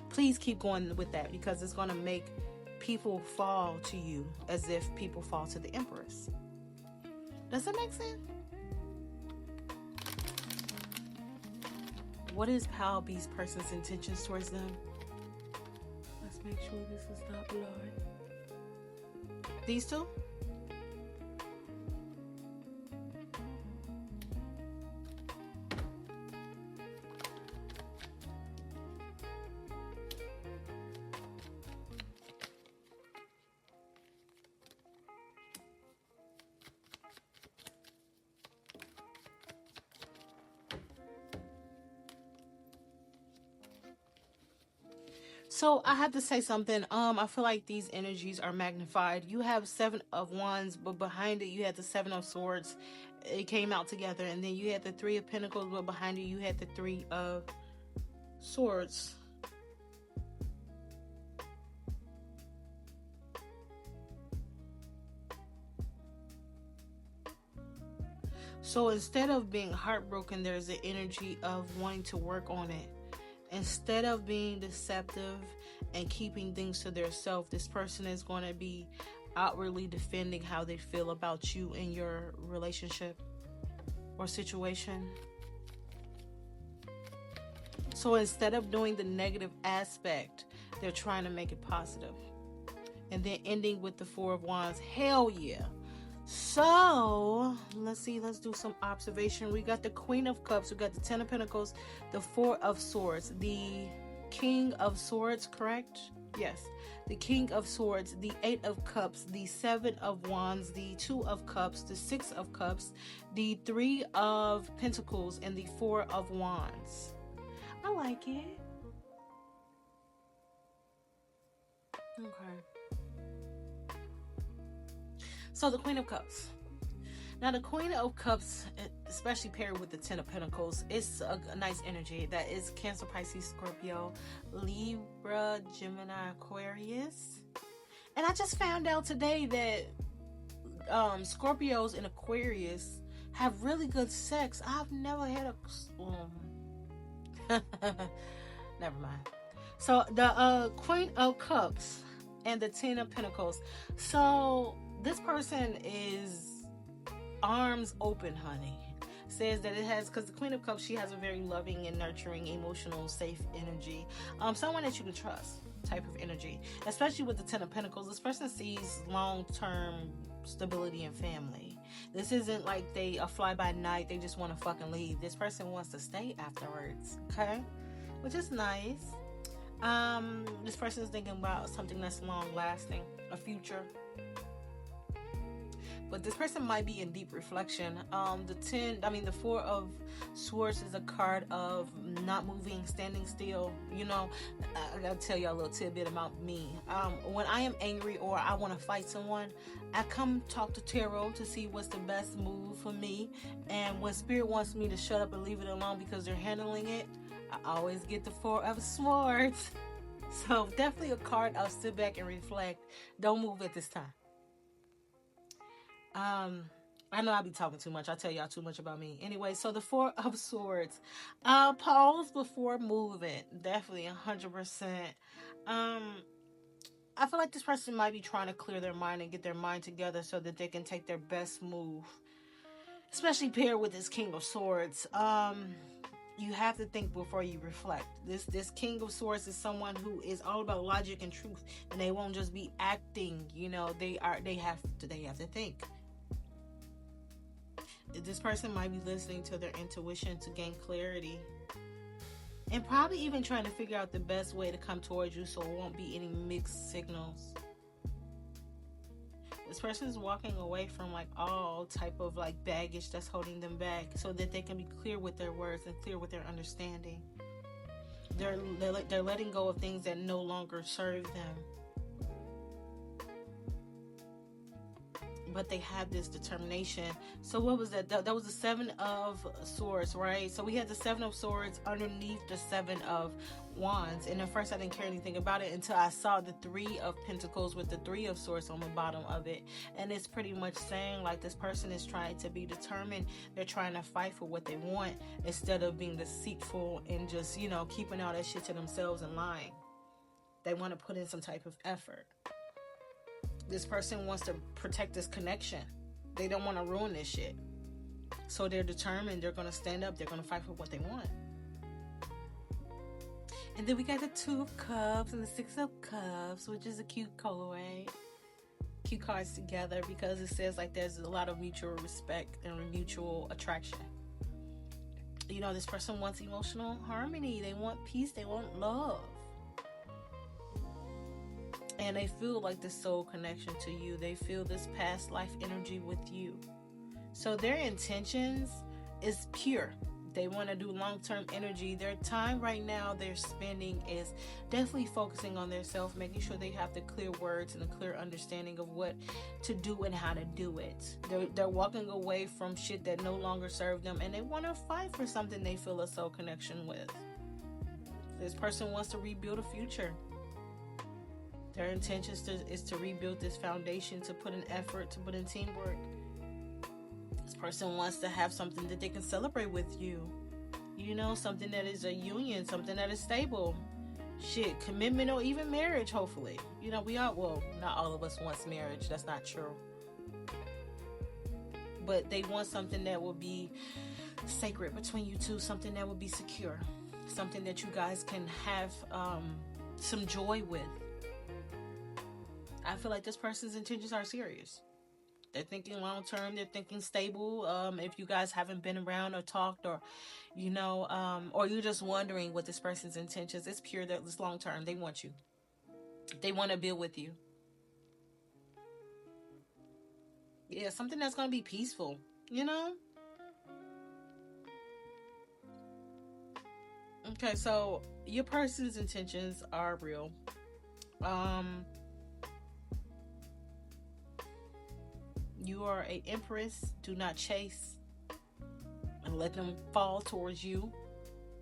A: Please keep going with that, because it's going to make people fall to you as if people fall to the Empress. Does that make sense? What is Pal B's person's intentions towards them? Let's make sure this is not blood. These two? So I have to say something. I feel like these energies are magnified. You have 7 of Wands, but behind it you had the 7 of Swords. It came out together, and then you had the 3 of Pentacles, but behind it you had the 3 of Swords. So instead of being heartbroken, there's the energy of wanting to work on it. Instead of being deceptive and keeping things to themselves, this person is going to be outwardly defending how they feel about you in your relationship or situation. So instead of doing the negative aspect, they're trying to make it positive. And then ending with the 4 of Wands. Hell yeah. So let's see, let's do some observation. We got the Queen of Cups, we got the 10 of Pentacles, the 4 of Swords, the King of Swords, correct? Yes, the King of Swords, the 8 of Cups, the 7 of Wands, the 2 of Cups, the 6 of Cups, the 3 of Pentacles, and the 4 of Wands. I like it. Okay. So the Queen of Cups. Now the Queen of Cups, especially paired with the 10 of Pentacles, it's a nice energy. That is Cancer, Pisces, Scorpio, Libra, Gemini, Aquarius. And I just found out today that Scorpios and Aquarius have really good sex. I've never had a... Never mind. So the Queen of Cups and the 10 of Pentacles. So this person is arms open, honey. Says that it has, because the Queen of Cups, she has a very loving and nurturing, emotional, safe energy. Someone that you can trust type of energy. Especially with the 10 of Pentacles, this person sees long-term stability and family. This isn't like they a fly-by-night, they just want to fucking leave. This person wants to stay afterwards, okay? Which is nice. This person is thinking about something that's long-lasting, a future. But this person might be in deep reflection. The 4 of Swords is a card of not moving, standing still. You know, I gotta tell y'all a little tidbit about me. When I am angry or I want to fight someone, I come talk to tarot to see what's the best move for me. And when Spirit wants me to shut up and leave it alone because they're handling it, I always get the 4 of Swords. So definitely a card of sit back and reflect. Don't move at this time. I know I be talking too much. I tell y'all too much about me. Anyway, so the 4 of Swords. Pause before moving. Definitely 100%. I feel like this person might be trying to clear their mind and get their mind together so that they can take their best move. Especially paired with this King of Swords. You have to think before you reflect. This King of Swords is someone who is all about logic and truth, and they won't just be acting. You know, they have to think. This person might be listening to their intuition to gain clarity, and probably even trying to figure out the best way to come towards you so it won't be any mixed signals. This person is walking away from like all type of like baggage that's holding them back so that they can be clear with their words and clear with their understanding. They're letting go of things that no longer serve them. but they have this determination. So what was that? That was the Seven of Swords, right? So we had the Seven of Swords underneath the Seven of Wands, and at first I didn't care anything about it until I saw the Three of Pentacles with the Three of Swords on the bottom of it. And it's pretty much saying like this person is trying to be determined. They're trying to fight for what they want instead of being deceitful and just, you know, keeping all that shit to themselves and lying. They want to put in some type of effort. This person wants to protect this connection. They don't want to ruin this shit. So they're determined. They're going to stand up. They're going to fight for what they want. And then we got the Two of Cups and the Six of Cups, which is a cute colorway. Cute cards together because it says like there's a lot of mutual respect and mutual attraction. You know, this person wants emotional harmony. They want peace. They want love. And they feel like this soul connection to you. They feel this past life energy with you. So their intentions is pure. They want to do long-term energy. Their time right now they're spending is definitely focusing on their self, making sure they have the clear words and a clear understanding of what to do and how to do it. They're walking away from shit that no longer serve them, and they want to fight for something they feel a soul connection with. This person wants to rebuild a future. Their intention is to rebuild this foundation, to put in effort, to put in teamwork. This person wants to have something that they can celebrate with you. You know, something that is a union, something that is stable. Shit, commitment or even marriage, hopefully. You know, not all of us wants marriage. That's not true. But they want something that will be sacred between you two, something that will be secure, something that you guys can have some joy with. I feel like this person's intentions are serious. They're thinking long term. They're thinking stable. If you guys haven't been around or talked, or you know, or you're just wondering what this person's intentions, it's pure. That it's long term. They want you. They want to build with you. Yeah, something that's gonna be peaceful. You know. Okay, so your person's intentions are real. You are an empress. Do not chase and let them fall towards you.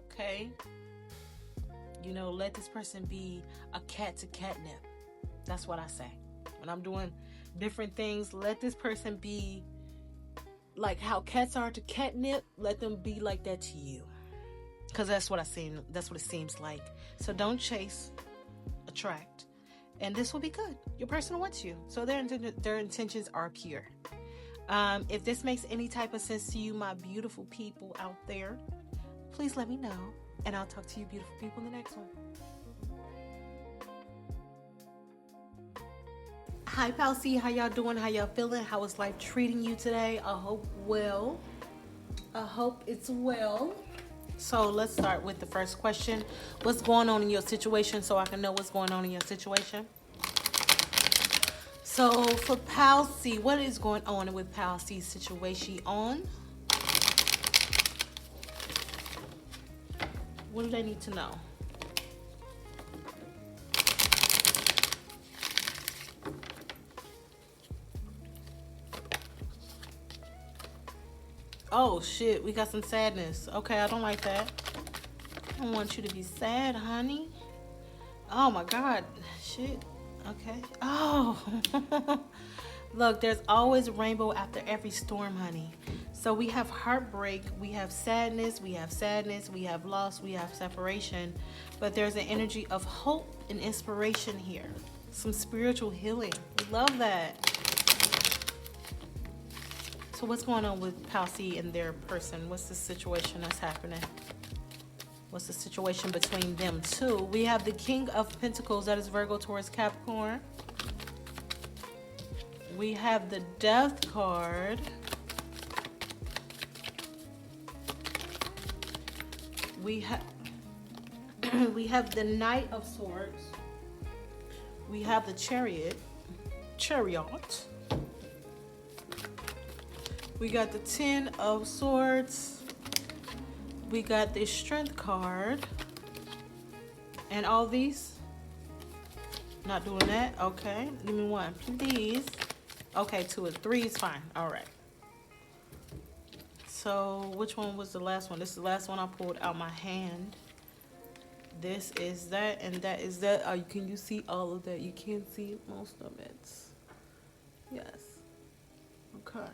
A: Okay? You know, let this person be a cat to catnip. That's what I say. When I'm doing different things, let this person be like how cats are to catnip. Let them be like that to you. Because that's what it seems like. So don't chase, attract. And this will be good. Your person wants you. So their intentions are pure. If this makes any type of sense to you, my beautiful people out there, please let me know. And I'll talk to you beautiful people in the next one. Hi, Pal C. How y'all doing? How y'all feeling? How is life treating you today? I hope well. I hope it's well. So let's start with the first question. What's going on in your situation so I can know what's going on in your situation? So for Pal C, what is going on with Pal C's situation on? What do they need to know? Oh shit, we got some sadness. Okay, I don't like that. I don't want you to be sad, honey. Oh my god, shit. Okay. Oh. Look, there's always a rainbow after every storm, honey. So we have heartbreak, we have sadness, we have loss, we have separation. But there's an energy of hope and inspiration here. Some spiritual healing. We love that. So what's going on with Pal C and their person? What's the situation that's happening? What's the situation between them two? We have the King of Pentacles, that is Virgo towards Capricorn. We have the Death card. We have the Knight of Swords. We have the Chariot. We got the Ten of Swords. We got the Strength card. And all these? Not doing that? Okay. Give me one, please. Okay, 2 and 3 is fine. All right. So which one was the last one? This is the last one I pulled out my hand. This is that, and that is that. Can you see all of that? You can't see most of it. Yes. Okay.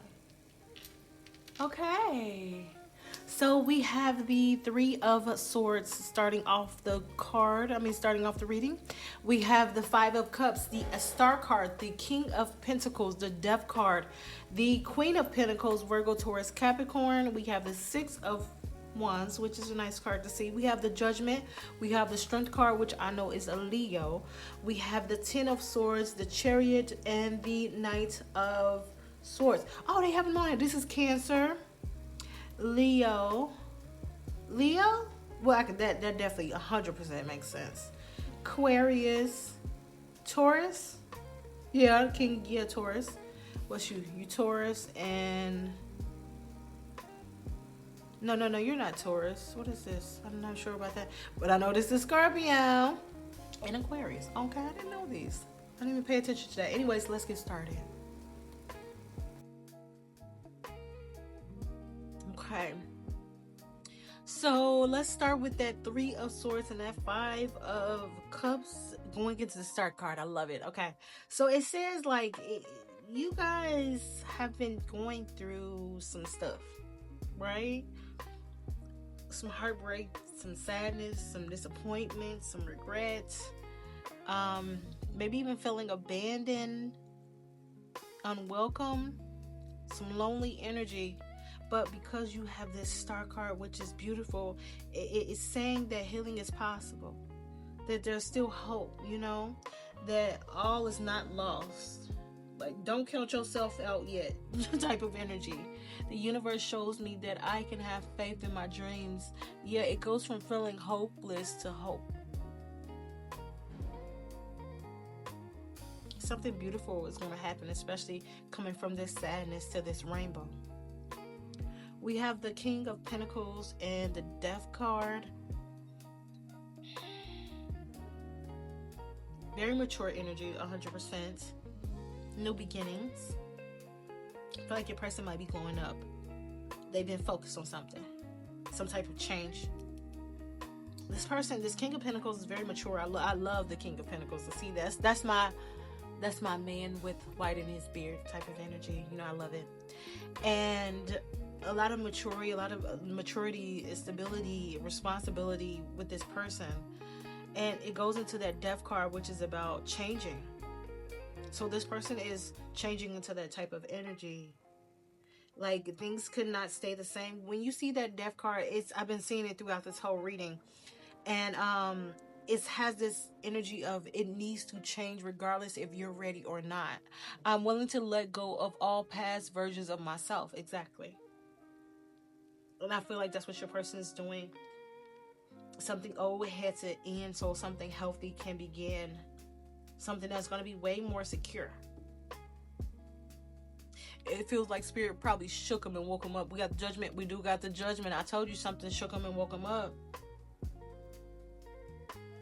A: Okay. So we have the Three of Swords starting off the card. Starting off the reading. We have the Five of Cups, the Star card, the King of Pentacles, the Death card, the Queen of Pentacles, Virgo, Taurus, Capricorn. We have the Six of Wands, which is a nice card to see. We have the Judgment. We have the Strength card, which I know is a Leo. We have the Ten of Swords, the Chariot, and the Knight of Swords. Oh, they have in mind. This is Cancer, Leo. Leo? Well, that definitely 100% makes sense. Aquarius, Taurus. Yeah, King. Yeah, Taurus. What's you? You Taurus and no, you're not Taurus. What is this? I'm not sure about that, but I know this is Scorpio and Aquarius. Okay, I didn't know these. I didn't even pay attention to that. Anyways, let's get started. Okay. So let's start with that Three of Swords and that Five of Cups going into the start card. I love it. Okay. So it says you guys have been going through some stuff, right? Some heartbreak, some sadness, some disappointment, some regrets. Maybe even feeling abandoned, unwelcome, some lonely energy. But because you have this star card, which is beautiful, it's saying that healing is possible, that there's still hope, that all is not lost. Like, don't count yourself out yet type of energy. The universe shows me that I can have faith in my dreams. Yeah, it goes from feeling hopeless to hope. Something beautiful is going to happen, especially coming from this sadness to this rainbow. We have the King of Pentacles and the Death card. Very mature energy, 100%. New beginnings. I feel like your person might be going up. They've been focused on something. Some type of change. This person, this King of Pentacles is very mature. I love the King of Pentacles. To see that's my man with white in his beard type of energy. I love it. And a lot of maturity, stability, responsibility with this person. And it goes into that Death card, which is about changing. So this person is changing into that type of energy. Like, things could not stay the same. When you see that Death card, I've been seeing it throughout this whole reading. And it has this energy of it needs to change regardless if you're ready or not. I'm willing to let go of all past versions of myself. Exactly. And I feel like that's what your person is doing. Something old had to end so something healthy can begin. Something that's going to be way more secure. It feels like Spirit probably shook him and woke him up. We got the Judgment. We do got the Judgment. I told you something shook him and woke him up.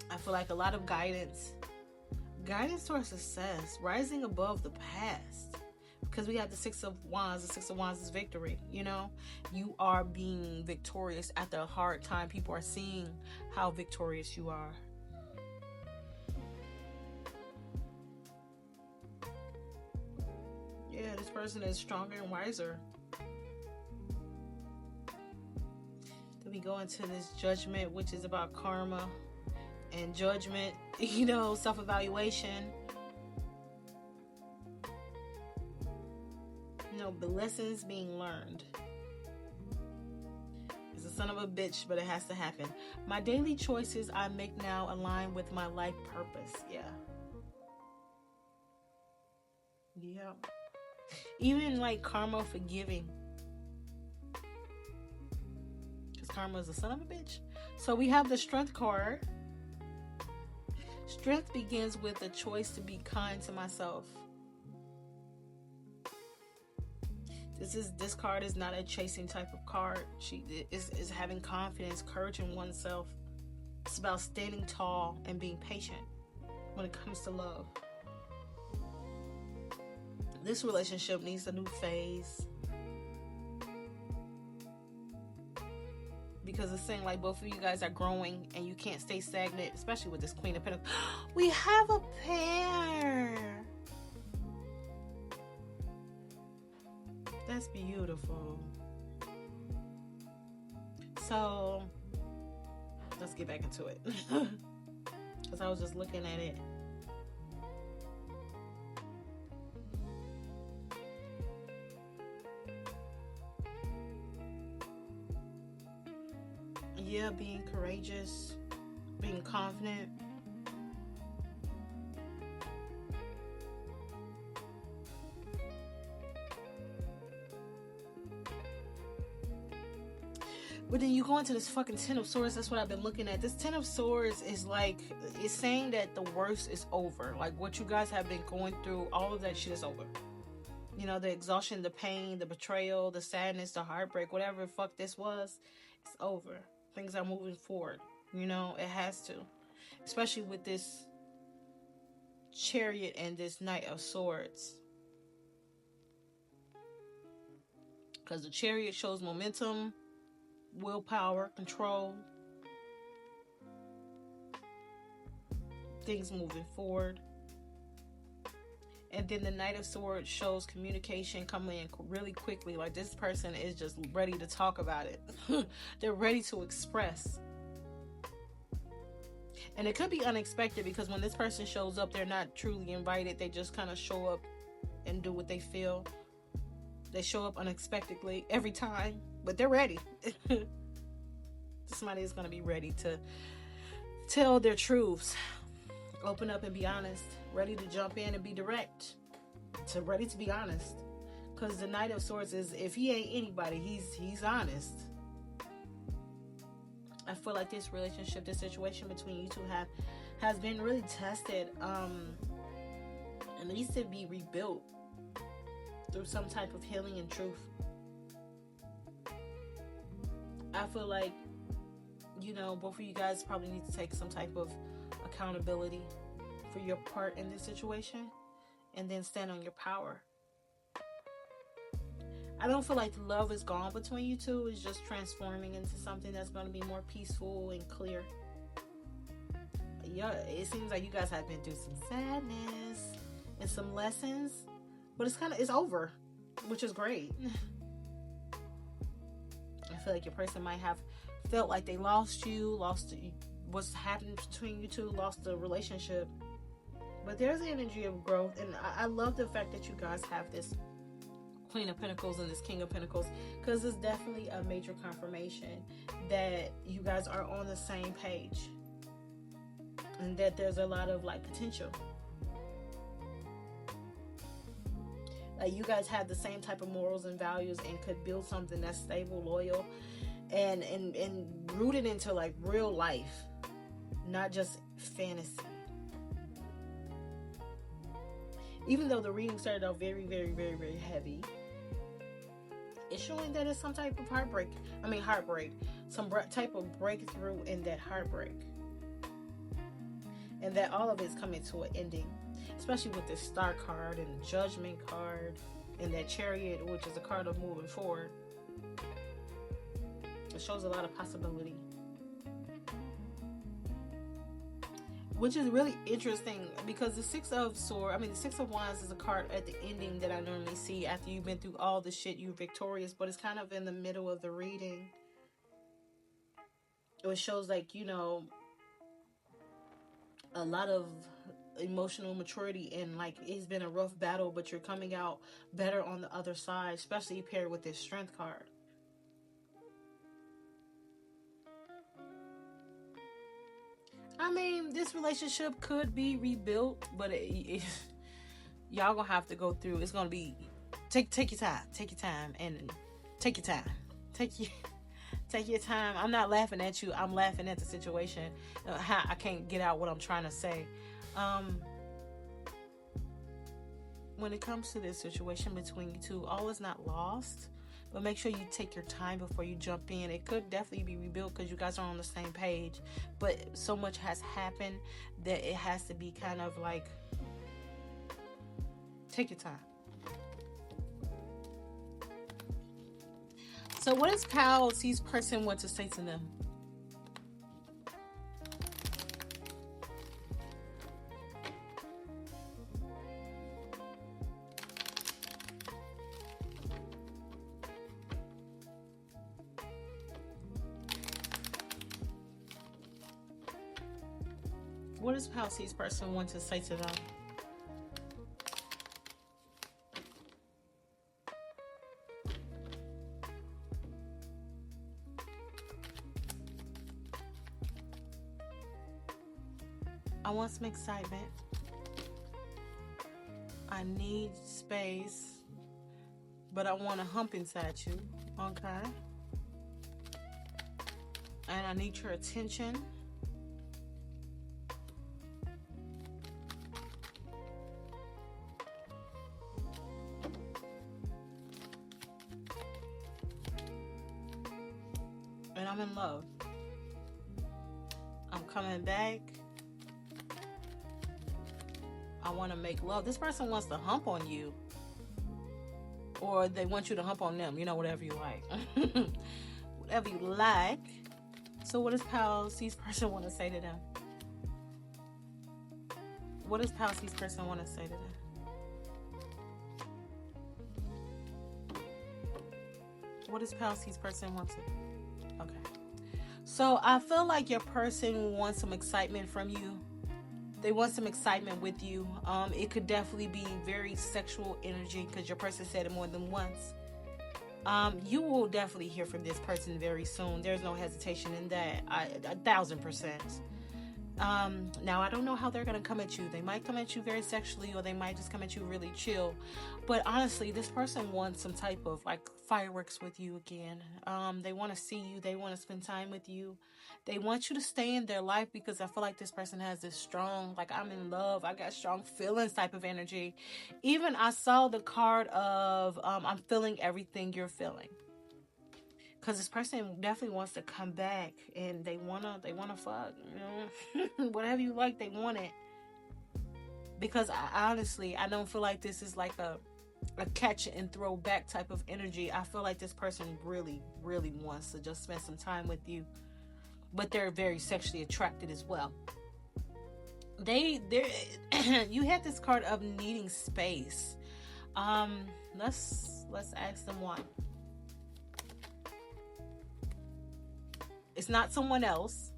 A: I feel like a lot of guidance towards success, rising above the past. Because we have the Six of Wands. The Six of Wands is victory. You are being victorious after a hard time. People are seeing how victorious you are. Yeah, this person is stronger and wiser. Then we go into this Judgment, which is about karma and judgment, self-evaluation. The lessons being learned. It's a son of a bitch, but it has to happen. My daily choices I make now align with my life purpose. Yeah. Even like karma forgiving. Because karma is a son of a bitch. So we have the Strength card. Strength begins with a choice to be kind to myself. This card is not a chasing type of card. She is having confidence, courage in oneself. It's about standing tall and being patient when it comes to love. This relationship needs a new phase. Because it seems like both of you guys are growing and you can't stay stagnant, especially with this Queen of Pentacles. We have a pair. That's beautiful. So let's get back into it. Because I was just looking at it. Yeah, being courageous, being confident. But then you go into this fucking Ten of Swords. That's what I've been looking at. This Ten of Swords is like, it's saying that the worst is over. Like what you guys have been going through, all of that shit is over. You know, the exhaustion, the pain, the betrayal, the sadness, the heartbreak, whatever the fuck this was, it's over. Things are moving forward. You know, it has to. Especially with this Chariot and this Knight of Swords. Because the Chariot shows momentum, willpower, control, things moving forward. And then the Knight of Swords shows communication coming in really quickly. Like this person is just ready to talk about it. They're ready to express. And it could be unexpected because when this person shows up, they're not truly invited. They just kind of show up and do what they feel. They show up unexpectedly every time, but they're ready. Somebody is going to be ready to tell their truths, open up and be honest, ready to jump in and be direct, ready to be honest. Because the Knight of Swords is, if he ain't anybody, he's honest. I feel like this relationship, this situation between you two has been really tested. It needs to be rebuilt through some type of healing and truth. I feel like, you know, both of you guys probably need to take some type of accountability for your part in this situation and then stand on your power. I don't feel like the love is gone between you two. It's just transforming into something that's going to be more peaceful and clear. Yeah, it seems like you guys have been through some sadness and some lessons, but it's over, which is great. I feel like your person might have felt like they lost what's happening between you two, lost the relationship. But there's the energy of growth, and I love the fact that you guys have this Queen of Pentacles and this King of Pentacles, because it's definitely a major confirmation that you guys are on the same page and that there's a lot of like potential. Like you guys have the same type of morals and values and could build something that's stable, loyal, and rooted into like real life, not just fantasy. Even though the reading started out very, very, very, very heavy, it's showing that it's some type of heartbreak. Some type of breakthrough in that heartbreak. And that all of it's coming to an ending. Especially with this Star card and the Judgment card and that Chariot, which is a card of moving forward. It shows a lot of possibility. Which is really interesting because the Six of Wands is a card at the ending that I normally see after you've been through all the shit, you're victorious, but it's kind of in the middle of the reading. It shows like, you know, a lot of emotional maturity and like it's been a rough battle, but you're coming out better on the other side, especially paired with this Strength card. I mean, this relationship could be rebuilt, but y'all gonna have to go through. It's gonna be take your time, and take your time, take your time. I'm not laughing at you. I'm laughing at the situation. How I can't get out what I'm trying to say. When it comes to this situation between you two, all is not lost. But make sure you take your time before you jump in. It could definitely be rebuilt because you guys are on the same page. But so much has happened that it has to be kind of like, take your time. So what does Pal C's person want to say to them? What does Pal C's person want to say to them? I want some excitement. I need space, but I want to hump inside you. Okay. And I need your attention. And I'm in love. I'm coming back. I want to make love. This person wants to hump on you. Or they want you to hump on them. You know, whatever you like. Whatever you like. So what does Pal C's person want to say to them? What does Pal C's person want to say to them? What does Pal C's person want to? Okay. So I feel like your person wants some excitement from you. They want some excitement with you. It could definitely be very sexual energy because your person said it more than once. You will definitely hear from this person very soon. There's no hesitation in that. 1,000%. Now, I don't know how they're going to come at you. They might come at you very sexually, or they might just come at you really chill. But honestly, this person wants some type of like fireworks with you again. They want to see you. They want to spend time with you. They want you to stay in their life because I feel like this person has this strong, like, I'm in love, I got strong feelings type of energy. Even I saw the card of I'm feeling everything you're feeling. Because this person definitely wants to come back and they wanna fuck, you know. Whatever you like, they want it. Because I honestly, I don't feel like this is like a catch and throw back type of energy. I feel like this person really, really wants to just spend some time with you. But they're very sexually attracted as well. They're you had this card of needing space. Let's ask them why. It's not someone else,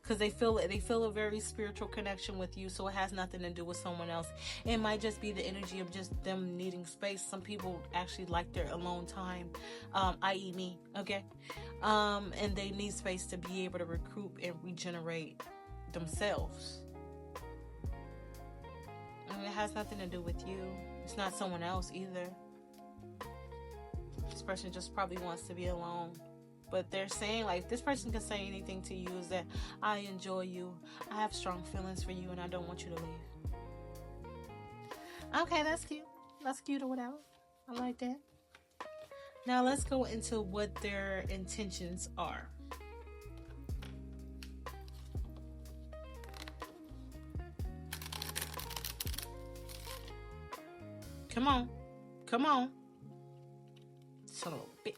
A: because they feel a very spiritual connection with you, so it has nothing to do with someone else. It might just be the energy of just them needing space. Some people actually like their alone time, i.e. me, okay? And they need space to be able to recoup and regenerate themselves. And it has nothing to do with you. It's not someone else either. This person just probably wants to be alone. But they're saying, like, this person can say anything to you is that I enjoy you, I have strong feelings for you, and I don't want you to leave. Okay, that's cute. That's cute or whatever. I like that. Now let's go into what their intentions are. Come on. Come on. Son of a bitch.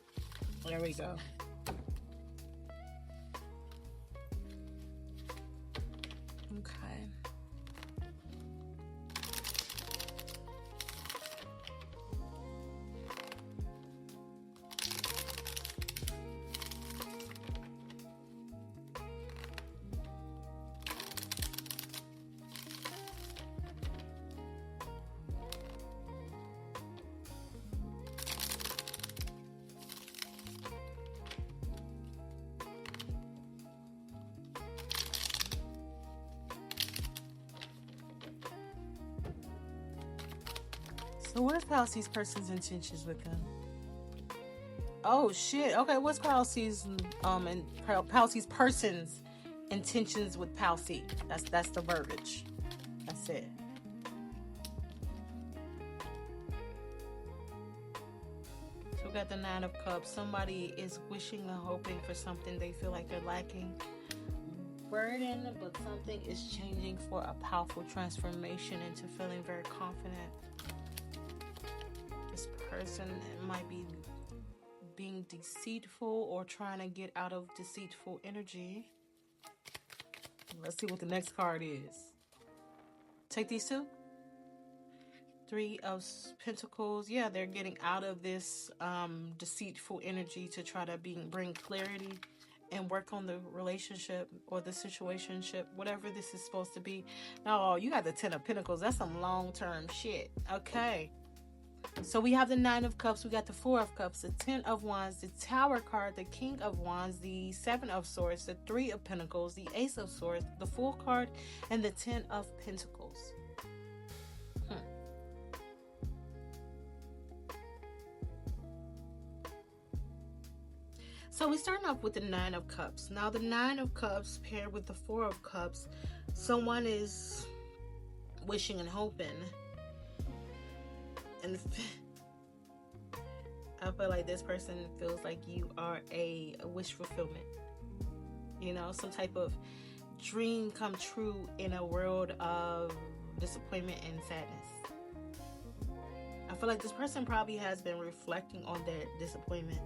A: There we go. Okay. So what is Palsy's person's intentions with them? Oh shit. Okay, what's Palsy's and Palsy's person's intentions with Palsy? That's the verbiage. That's it. So we got the 9 of Cups. Somebody is wishing and hoping for something they feel like they're lacking. Burden, but something is changing for a powerful transformation into feeling very confident. This person might be being deceitful or trying to get out of deceitful energy. Let's see what the next card is. Take these two. Three of Pentacles. Yeah, they're getting out of this deceitful energy to try to bring clarity and work on the relationship or the situationship, whatever this is supposed to be. No, you got the Ten of Pentacles. That's some long-term shit. Okay. So we have the Nine of Cups, we got the Four of Cups, the Ten of Wands, the Tower card, the King of Wands, the Seven of Swords, the Three of Pentacles, the Ace of Swords, the Fool card, and the Ten of Pentacles. So we're starting off with the Nine of Cups. Now the Nine of Cups paired with the Four of Cups, someone is wishing and hoping. And I feel like this person feels like you are a wish fulfillment. You know, some type of dream come true in a world of disappointment and sadness. I feel like this person probably has been reflecting on their disappointment.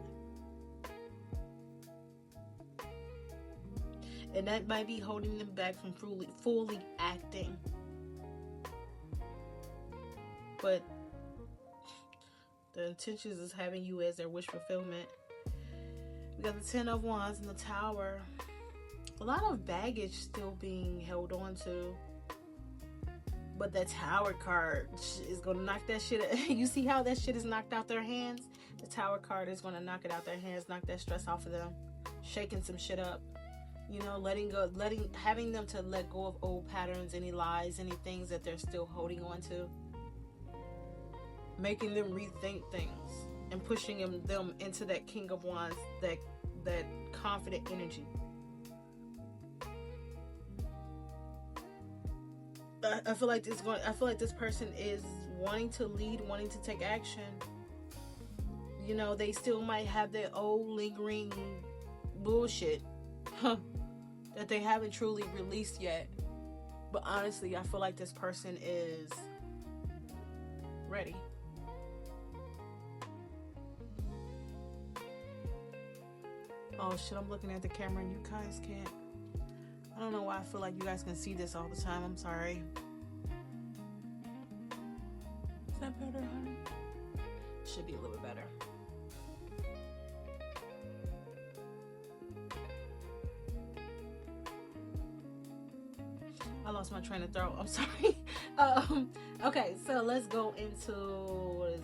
A: And that might be holding them back from fully acting. But the intentions is having you as their wish fulfillment. We got the Ten of Wands and the Tower. A lot of baggage still being held on to. But that Tower card is going to knock that shit. You see how that shit is knocked out their hands? The Tower card is going to knock it out their hands, knock that stress off of them, shaking some shit up. You know, having them to let go of old patterns, any lies, any things that they're still holding on to. Making them rethink things and pushing them into that King of Wands, that confident energy. I feel like this person is wanting to lead, wanting to take action. You know, they still might have their old lingering bullshit that they haven't truly released yet. But honestly, I feel like this person is ready. Oh shit, I'm looking at the camera and you guys can't. I don't know why I feel like you guys can see this all the time. I'm sorry. Is that better, honey? Should be a little bit better. I lost my train of thought. I'm sorry. Okay, so let's go into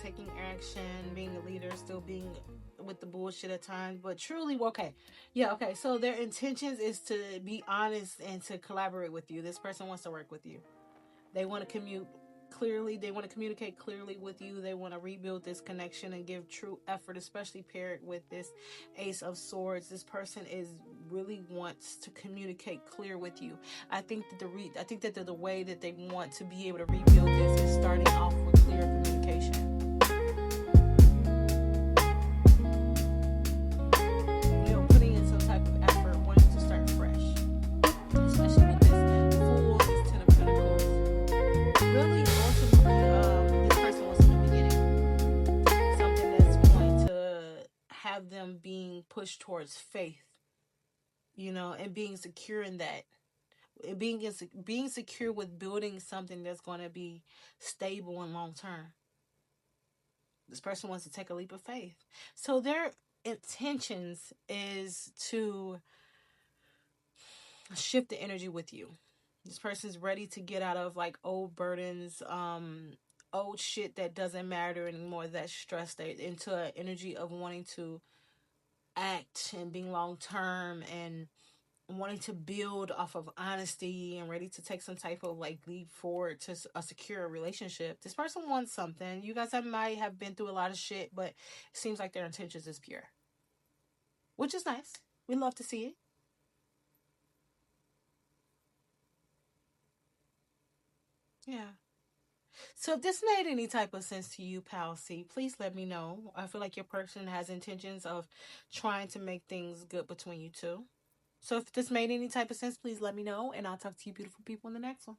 A: taking action, being a leader, still being with the bullshit at times, but truly okay. So their intentions is to be honest and to collaborate with you. This person wants to work with you. They want to communicate clearly with you. They want to rebuild this connection and give true effort, especially paired with this Ace of Swords. This person really wants to communicate clear with you. I think that the way that they want to be able to rebuild this is starting off with clear communication. Them being pushed towards faith, you know, and being secure in that, being secure with building something that's going to be stable and long term. This person wants to take a leap of faith, so their intentions is to shift the energy with you. This person's ready to get out of like old burdens, old shit that doesn't matter anymore, that stress, into an energy of wanting to act and being long term and wanting to build off of honesty and ready to take some type of like leap forward to a secure relationship. This person wants something. You guys might have been through a lot of shit, but it seems like their intentions is pure, which is nice. We love to see it. Yeah. So if this made any type of sense to you, Pal C, please let me know. I feel like your person has intentions of trying to make things good between you two. So if this made any type of sense, please let me know, and I'll talk to you beautiful people in the next one.